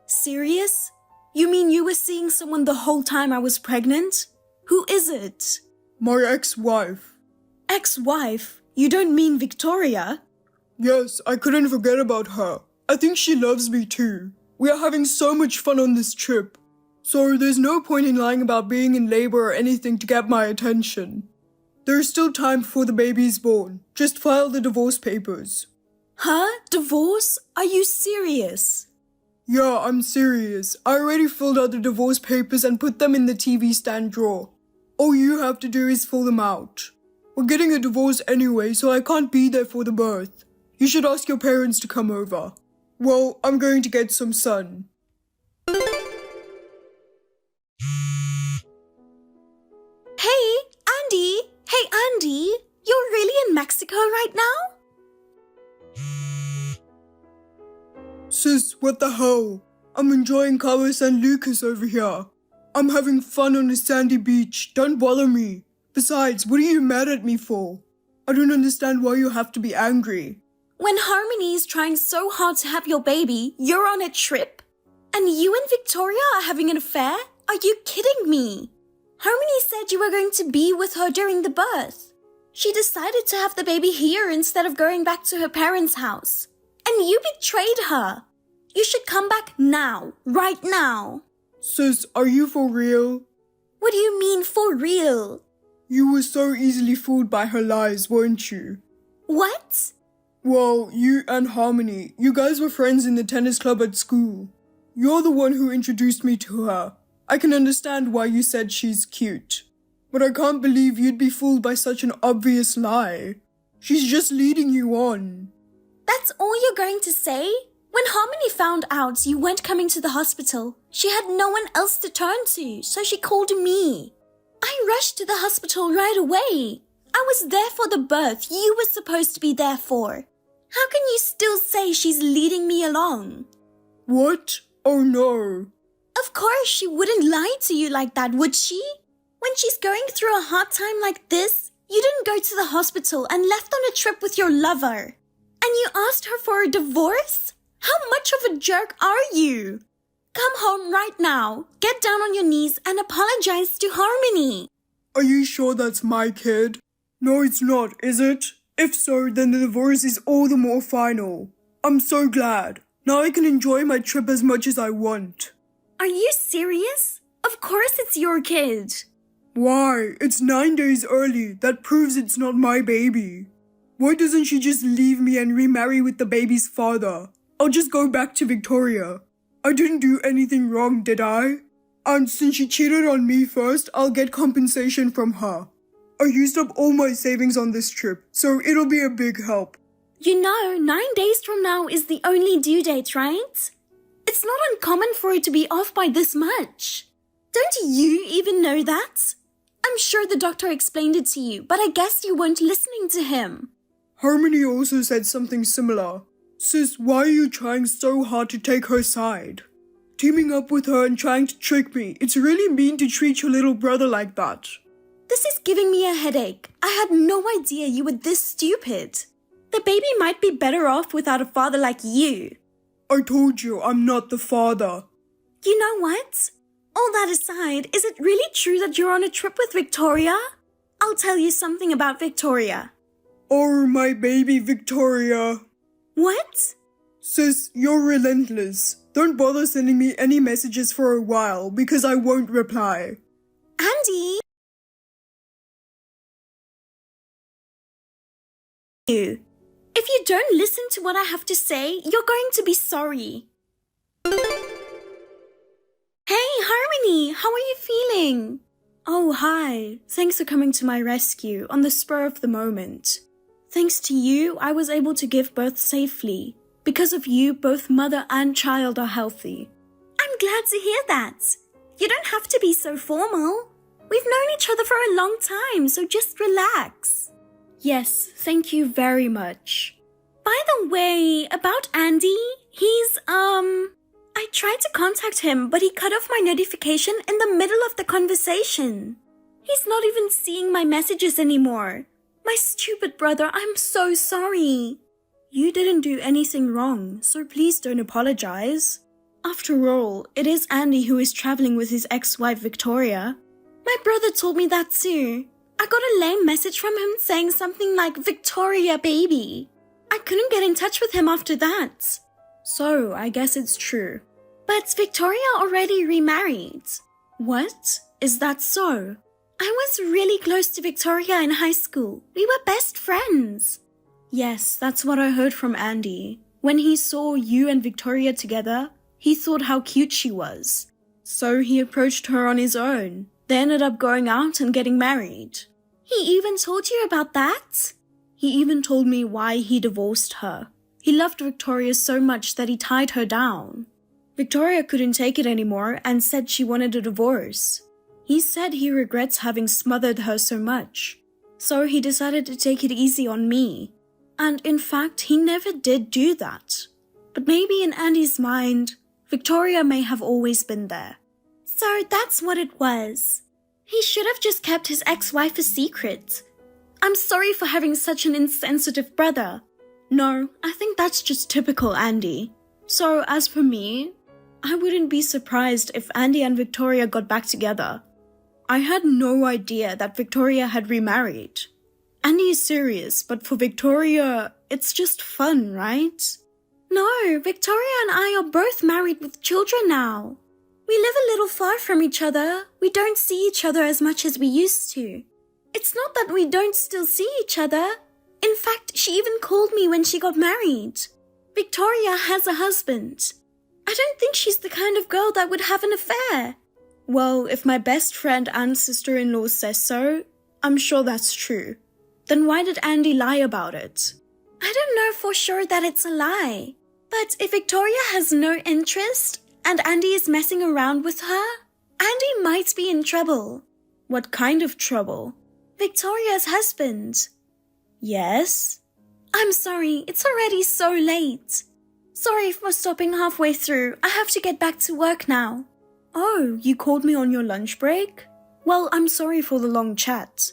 Serious? You mean you were seeing someone the whole time I was pregnant? Who is it? My ex-wife. Ex-wife? You don't mean Victoria? Yes, I couldn't forget about her. I think she loves me too. We are having so much fun on this trip. So there's no point in lying about being in labor or anything to get my attention. There's still time before the baby is born. Just file the divorce papers. Huh? Divorce? Are you serious? Yeah, I'm serious. I already filled out the divorce papers and put them in the TV stand drawer. All you have to do is fill them out. We're getting a divorce anyway, so I can't be there for the birth. You should ask your parents to come over. Well, I'm going to get some sun. Hey, Andy! Hey, Andy! You're really in Mexico right now? Sis, what the hell? I'm enjoying Cabo San Lucas over here. I'm having fun on a sandy beach. Don't bother me. Besides, what are you mad at me for? I don't understand why you have to be angry. When Harmony is trying so hard to have your baby, you're on a trip? And you and Victoria are having an affair? Are you kidding me? Harmony said you were going to be with her during the birth. She decided to have the baby here instead of going back to her parents' house. And you betrayed her. You should come back now, right now. Sis, are you for real? What do you mean for real? You were so easily fooled by her lies, weren't you? What? Well, you and Harmony, you guys were friends in the tennis club at school. You're the one who introduced me to her. I can understand why you said she's cute. But I can't believe you'd be fooled by such an obvious lie. She's just leading you on. That's all you're going to say? When Harmony found out you weren't coming to the hospital, she had no one else to turn to, so she called me. I rushed to the hospital right away. I was there for the birth you were supposed to be there for. How can you still say she's leading me along? What? Oh no. Of course she wouldn't lie to you like that, would she? When she's going through a hard time like this, you didn't go to the hospital and left on a trip with your lover. And you asked her for a divorce? How much of a jerk are you? Come home right now, get down on your knees and apologize to Harmony. Are you sure that's my kid? No, it's not, is it? If so, then the divorce is all the more final. I'm so glad. Now I can enjoy my trip as much as I want. Are you serious? Of course it's your kid. Why? It's 9 days early. That proves it's not my baby. Why doesn't she just leave me and remarry with the baby's father? I'll just go back to Victoria. I didn't do anything wrong, did I? And since she cheated on me first, I'll get compensation from her. I used up all my savings on this trip, so it'll be a big help. You know, 9 days from now is the only due date, right? It's not uncommon for it to be off by this much. Don't you even know that? I'm sure the doctor explained it to you, but I guess you weren't listening to him. Harmony also said something similar. Sis, why are you trying so hard to take her side? Teaming up with her and trying to trick me, it's really mean to treat your little brother like that. This is giving me a headache. I had no idea you were this stupid. The baby might be better off without a father like you. I told you, I'm not the father. You know what? All that aside, is it really true that you're on a trip with Victoria? I'll tell you something about Victoria. Oh, my baby Victoria. What? Sis, you're relentless. Don't bother sending me any messages for a while because I won't reply. Andy! If you don't listen to what I have to say, you're going to be sorry. Hey, Harmony, how are you feeling? Oh, hi. Thanks for coming to my rescue on the spur of the moment. Thanks to you, I was able to give birth safely. Because of you, both mother and child are healthy. I'm glad to hear that. You don't have to be so formal. We've known each other for a long time, so just relax. Yes, thank you very much. By the way, about Andy, I tried tried to contact him, but he cut off my notification in the middle of the conversation. He's not even seeing my messages anymore. My stupid brother, I'm so sorry. You didn't do anything wrong, so please don't apologize. After all, it is Andy who is traveling with his ex-wife Victoria. My brother told me that too. I got a lame message from him saying something like Victoria baby. I couldn't get in touch with him after that. So, I guess it's true. But Victoria already remarried. What? Is that so? I was really close to Victoria in high school. We were best friends. Yes, that's what I heard from Andy. When he saw you and Victoria together, he thought how cute she was. So he approached her on his own. They ended up going out and getting married. He even told you about that? He even told me why he divorced her. He loved Victoria so much that he tied her down. Victoria couldn't take it anymore and said she wanted a divorce. He said he regrets having smothered her so much. So he decided to take it easy on me. And in fact, he never did do that. But maybe in Andy's mind, Victoria may have always been there. So that's what it was. He should have just kept his ex-wife a secret. I'm sorry for having such an insensitive brother. No, I think that's just typical Andy. So as for me, I wouldn't be surprised if Andy and Victoria got back together. I had no idea that Victoria had remarried. Andy is serious, but for Victoria, it's just fun, right? No, Victoria and I are both married with children now. We live a little far from each other. We don't see each other as much as we used to. It's not that we don't still see each other. In fact, she even called me when she got married. Victoria has a husband. I don't think she's the kind of girl that would have an affair. Well, if my best friend and sister-in-law says so, I'm sure that's true. Then why did Andy lie about it? I don't know for sure that it's a lie. But if Victoria has no interest and Andy is messing around with her, Andy might be in trouble. What kind of trouble? Victoria's husband. Yes? I'm sorry, it's already so late. Sorry for stopping halfway through. I have to get back to work now. Oh, you called me on your lunch break? Well, I'm sorry for the long chat.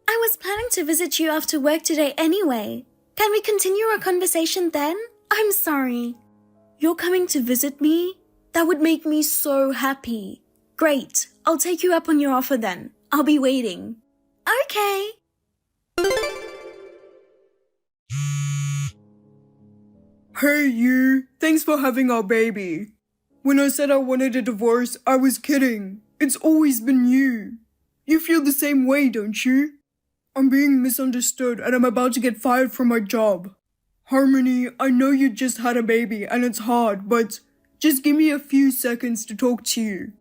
I was planning to visit you after work today anyway. Can we continue our conversation then? I'm sorry. You're coming to visit me? That would make me so happy. Great. I'll take you up on your offer then. I'll be waiting. Okay. Hey you, thanks for having our baby. When I said I wanted a divorce, I was kidding. It's always been you. You feel the same way, don't you? I'm being misunderstood and I'm about to get fired from my job. Harmony, I know you just had a baby and it's hard, but just give me a few seconds to talk to you.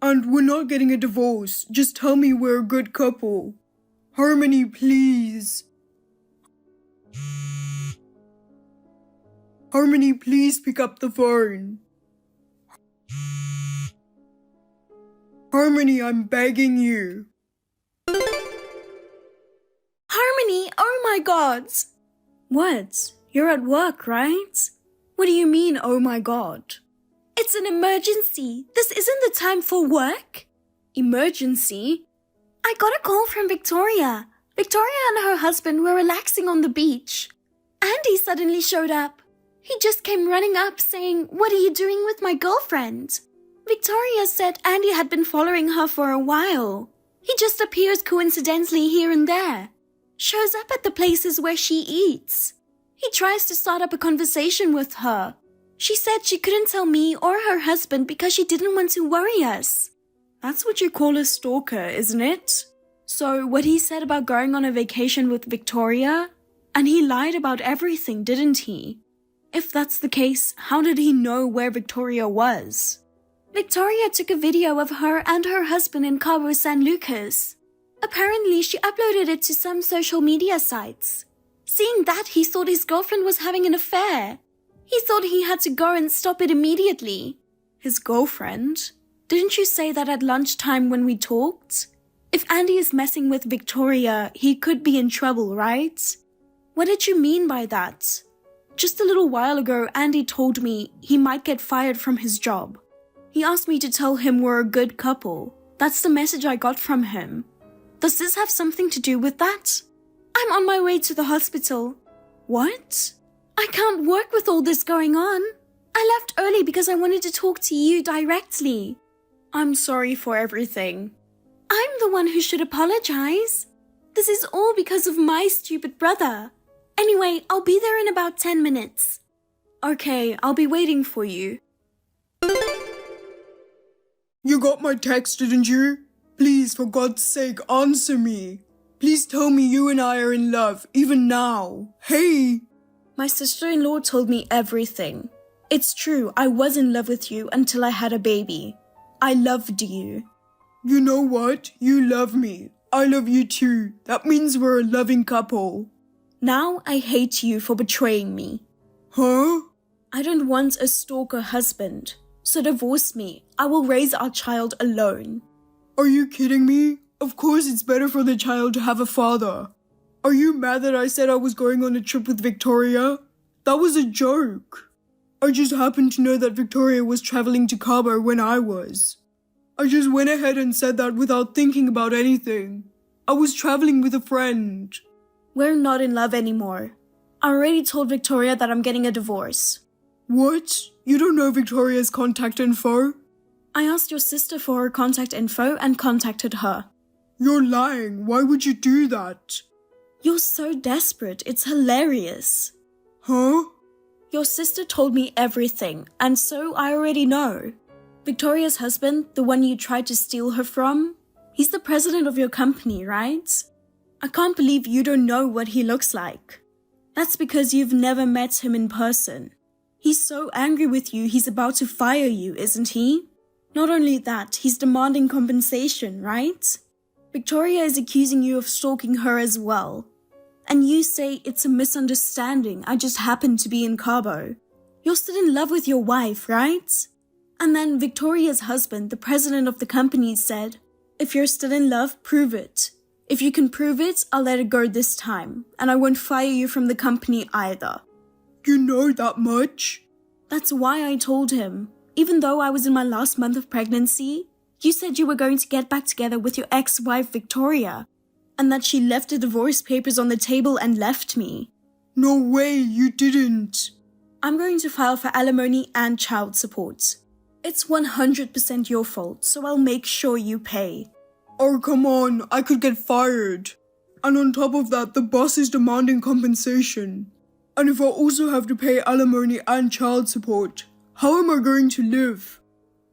And we're not getting a divorce, just tell me we're a good couple. Harmony, please. Harmony, please pick up the phone. Harmony, I'm begging you. Harmony, oh my god. What? You're at work, right? What do you mean, oh my god? It's an emergency. This isn't the time for work. Emergency? I got a call from Victoria. Victoria and her husband were relaxing on the beach. Andy suddenly showed up. He just came running up saying, "What are you doing with my girlfriend?" Victoria said Andy had been following her for a while. He just appears coincidentally here and there. Shows up at the places where she eats. He tries to start up a conversation with her. She said she couldn't tell me or her husband because she didn't want to worry us. That's what you call a stalker, isn't it? So what he said about going on a vacation with Victoria? And he lied about everything, didn't he? If that's the case, how did he know where Victoria was? Victoria took a video of her and her husband in Cabo San Lucas. Apparently, she uploaded it to some social media sites. Seeing that, he thought his girlfriend was having an affair. He thought he had to go and stop it immediately. His girlfriend? Didn't you say that at lunchtime when we talked? If Andy is messing with Victoria, he could be in trouble, right? What did you mean by that? Just a little while ago, Andy told me he might get fired from his job. He asked me to tell him we're a good couple. That's the message I got from him. Does this have something to do with that? I'm on my way to the hospital. What? I can't work with all this going on. I left early because I wanted to talk to you directly. I'm sorry for everything. I'm the one who should apologize. This is all because of my stupid brother. Anyway, I'll be there in about 10 minutes. Okay, I'll be waiting for you. You got my text, didn't you? Please, for God's sake, answer me. Please tell me you and I are in love, even now. Hey! My sister-in-law told me everything. It's true, I was in love with you until I had a baby. I loved you. You know what? You love me. I love you too. That means we're a loving couple. Now I hate you for betraying me. Huh? I don't want a stalker husband. So divorce me. I will raise our child alone. Are you kidding me? Of course it's better for the child to have a father. Are you mad that I said I was going on a trip with Victoria? That was a joke. I just happened to know that Victoria was traveling to Cabo when I was. I just went ahead and said that without thinking about anything. I was traveling with a friend. We're not in love anymore. I already told Victoria that I'm getting a divorce. What? You don't know Victoria's contact info? I asked your sister for her contact info and contacted her. You're lying. Why would you do that? You're so desperate. It's hilarious. Huh? Your sister told me everything, and so I already know. Victoria's husband, the one you tried to steal her from, he's the president of your company, right? I can't believe you don't know what he looks like. That's because you've never met him in person. He's so angry with you, he's about to fire you, isn't he? Not only that, he's demanding compensation, right? Victoria is accusing you of stalking her as well. And you say it's a misunderstanding, I just happened to be in Cabo. You're still in love with your wife, right? And then Victoria's husband, the president of the company, said, if you're still in love, prove it. If you can prove it, I'll let it go this time, and I won't fire you from the company either. You know that much? That's why I told him. Even though I was in my last month of pregnancy, you said you were going to get back together with your ex-wife Victoria, and that she left the divorce papers on the table and left me. No way, you didn't. I'm going to file for alimony and child support. It's 100% your fault, so I'll make sure you pay. Oh, come on, I could get fired. And on top of that, the boss is demanding compensation. And if I also have to pay alimony and child support, how am I going to live?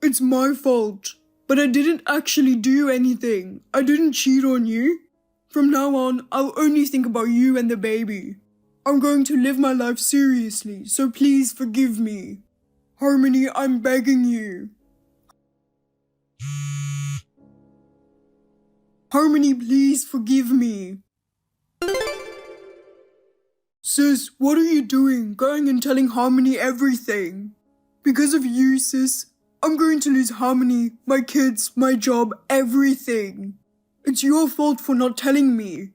It's my fault. But I didn't actually do anything. I didn't cheat on you. From now on, I'll only think about you and the baby. I'm going to live my life seriously, so please forgive me. Harmony, I'm begging you. Harmony, please forgive me. Sis, what are you doing? Going and telling Harmony everything. Because of you, sis, I'm going to lose Harmony, my kids, my job, everything. It's your fault for not telling me.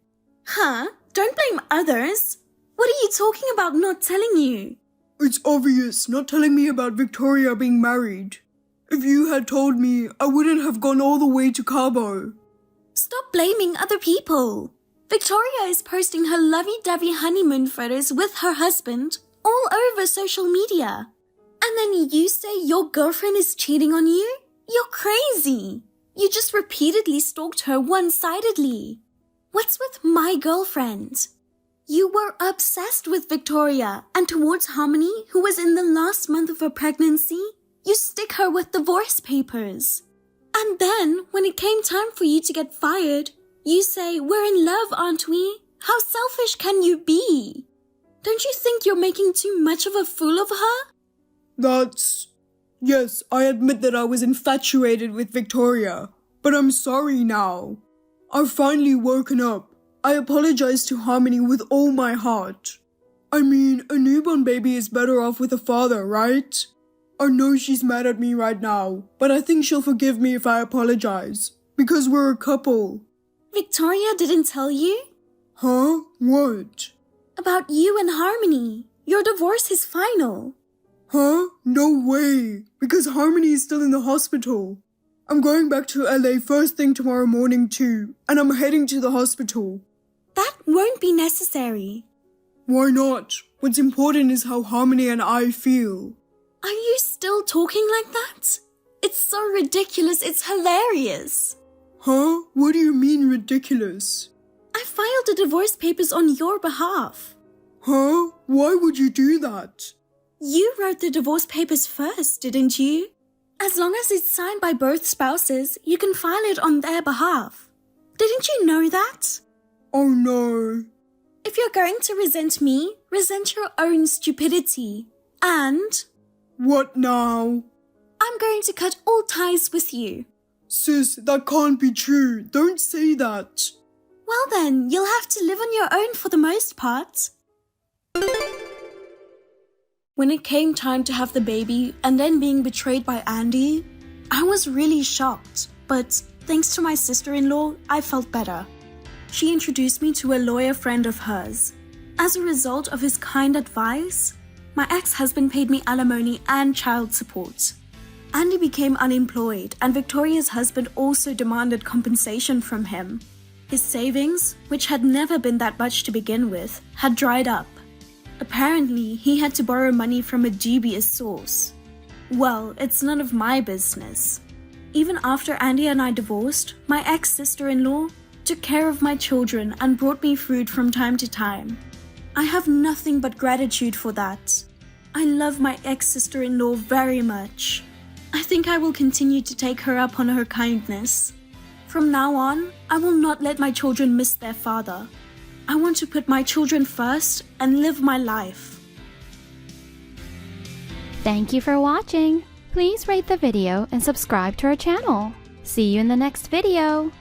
Huh? Don't blame others. What are you talking about not telling you? It's obvious, not telling me about Victoria being married. If you had told me, I wouldn't have gone all the way to Cabo. Stop blaming other people. Victoria is posting her lovey-dovey honeymoon photos with her husband all over social media. And then you say your girlfriend is cheating on you? You're crazy. You just repeatedly stalked her one-sidedly. What's with my girlfriend? You were obsessed with Victoria, and towards Harmony, who was in the last month of her pregnancy, you stick her with divorce papers. And then, when it came time for you to get fired, you say, we're in love, aren't we? How selfish can you be? Don't you think you're making too much of a fool of her? Yes, I admit that I was infatuated with Victoria, but I'm sorry now. I've finally woken up. I apologize to Harmony with all my heart. I mean, a newborn baby is better off with a father, right? I know she's mad at me right now, but I think she'll forgive me if I apologize, because we're a couple. Victoria didn't tell you? Huh? What? About you and Harmony. Your divorce is final. Huh? No way, because Harmony is still in the hospital. I'm going back to LA first thing tomorrow morning too, and I'm heading to the hospital. That won't be necessary. Why not? What's important is how Harmony and I feel. Are you still talking like that? It's so ridiculous, it's hilarious. Huh? What do you mean ridiculous? I filed the divorce papers on your behalf. Huh? Why would you do that? You wrote the divorce papers first, didn't you? As long as it's signed by both spouses, you can file it on their behalf. Didn't you know that? Oh no. If you're going to resent me, resent your own stupidity. And What now? I'm going to cut all ties with you. Sis, that can't be true. Don't say that. Well then, you'll have to live on your own for the most part. When it came time to have the baby and then being betrayed by Andy, I was really shocked, but thanks to my sister-in-law, I felt better. She introduced me to a lawyer friend of hers. As a result of his kind advice, my ex-husband paid me alimony and child support. Andy became unemployed and Victoria's husband also demanded compensation from him. His savings, which had never been that much to begin with, had dried up. Apparently, he had to borrow money from a dubious source. Well, it's none of my business. Even after Andy and I divorced, my ex-sister-in-law took care of my children and brought me food from time to time. I have nothing but gratitude for that. I love my ex-sister-in-law very much. I think I will continue to take her up on her kindness. From now on, I will not let my children miss their father. I want to put my children first and live my life. Thank you for watching. Please rate the video and subscribe to our channel. See you in the next video.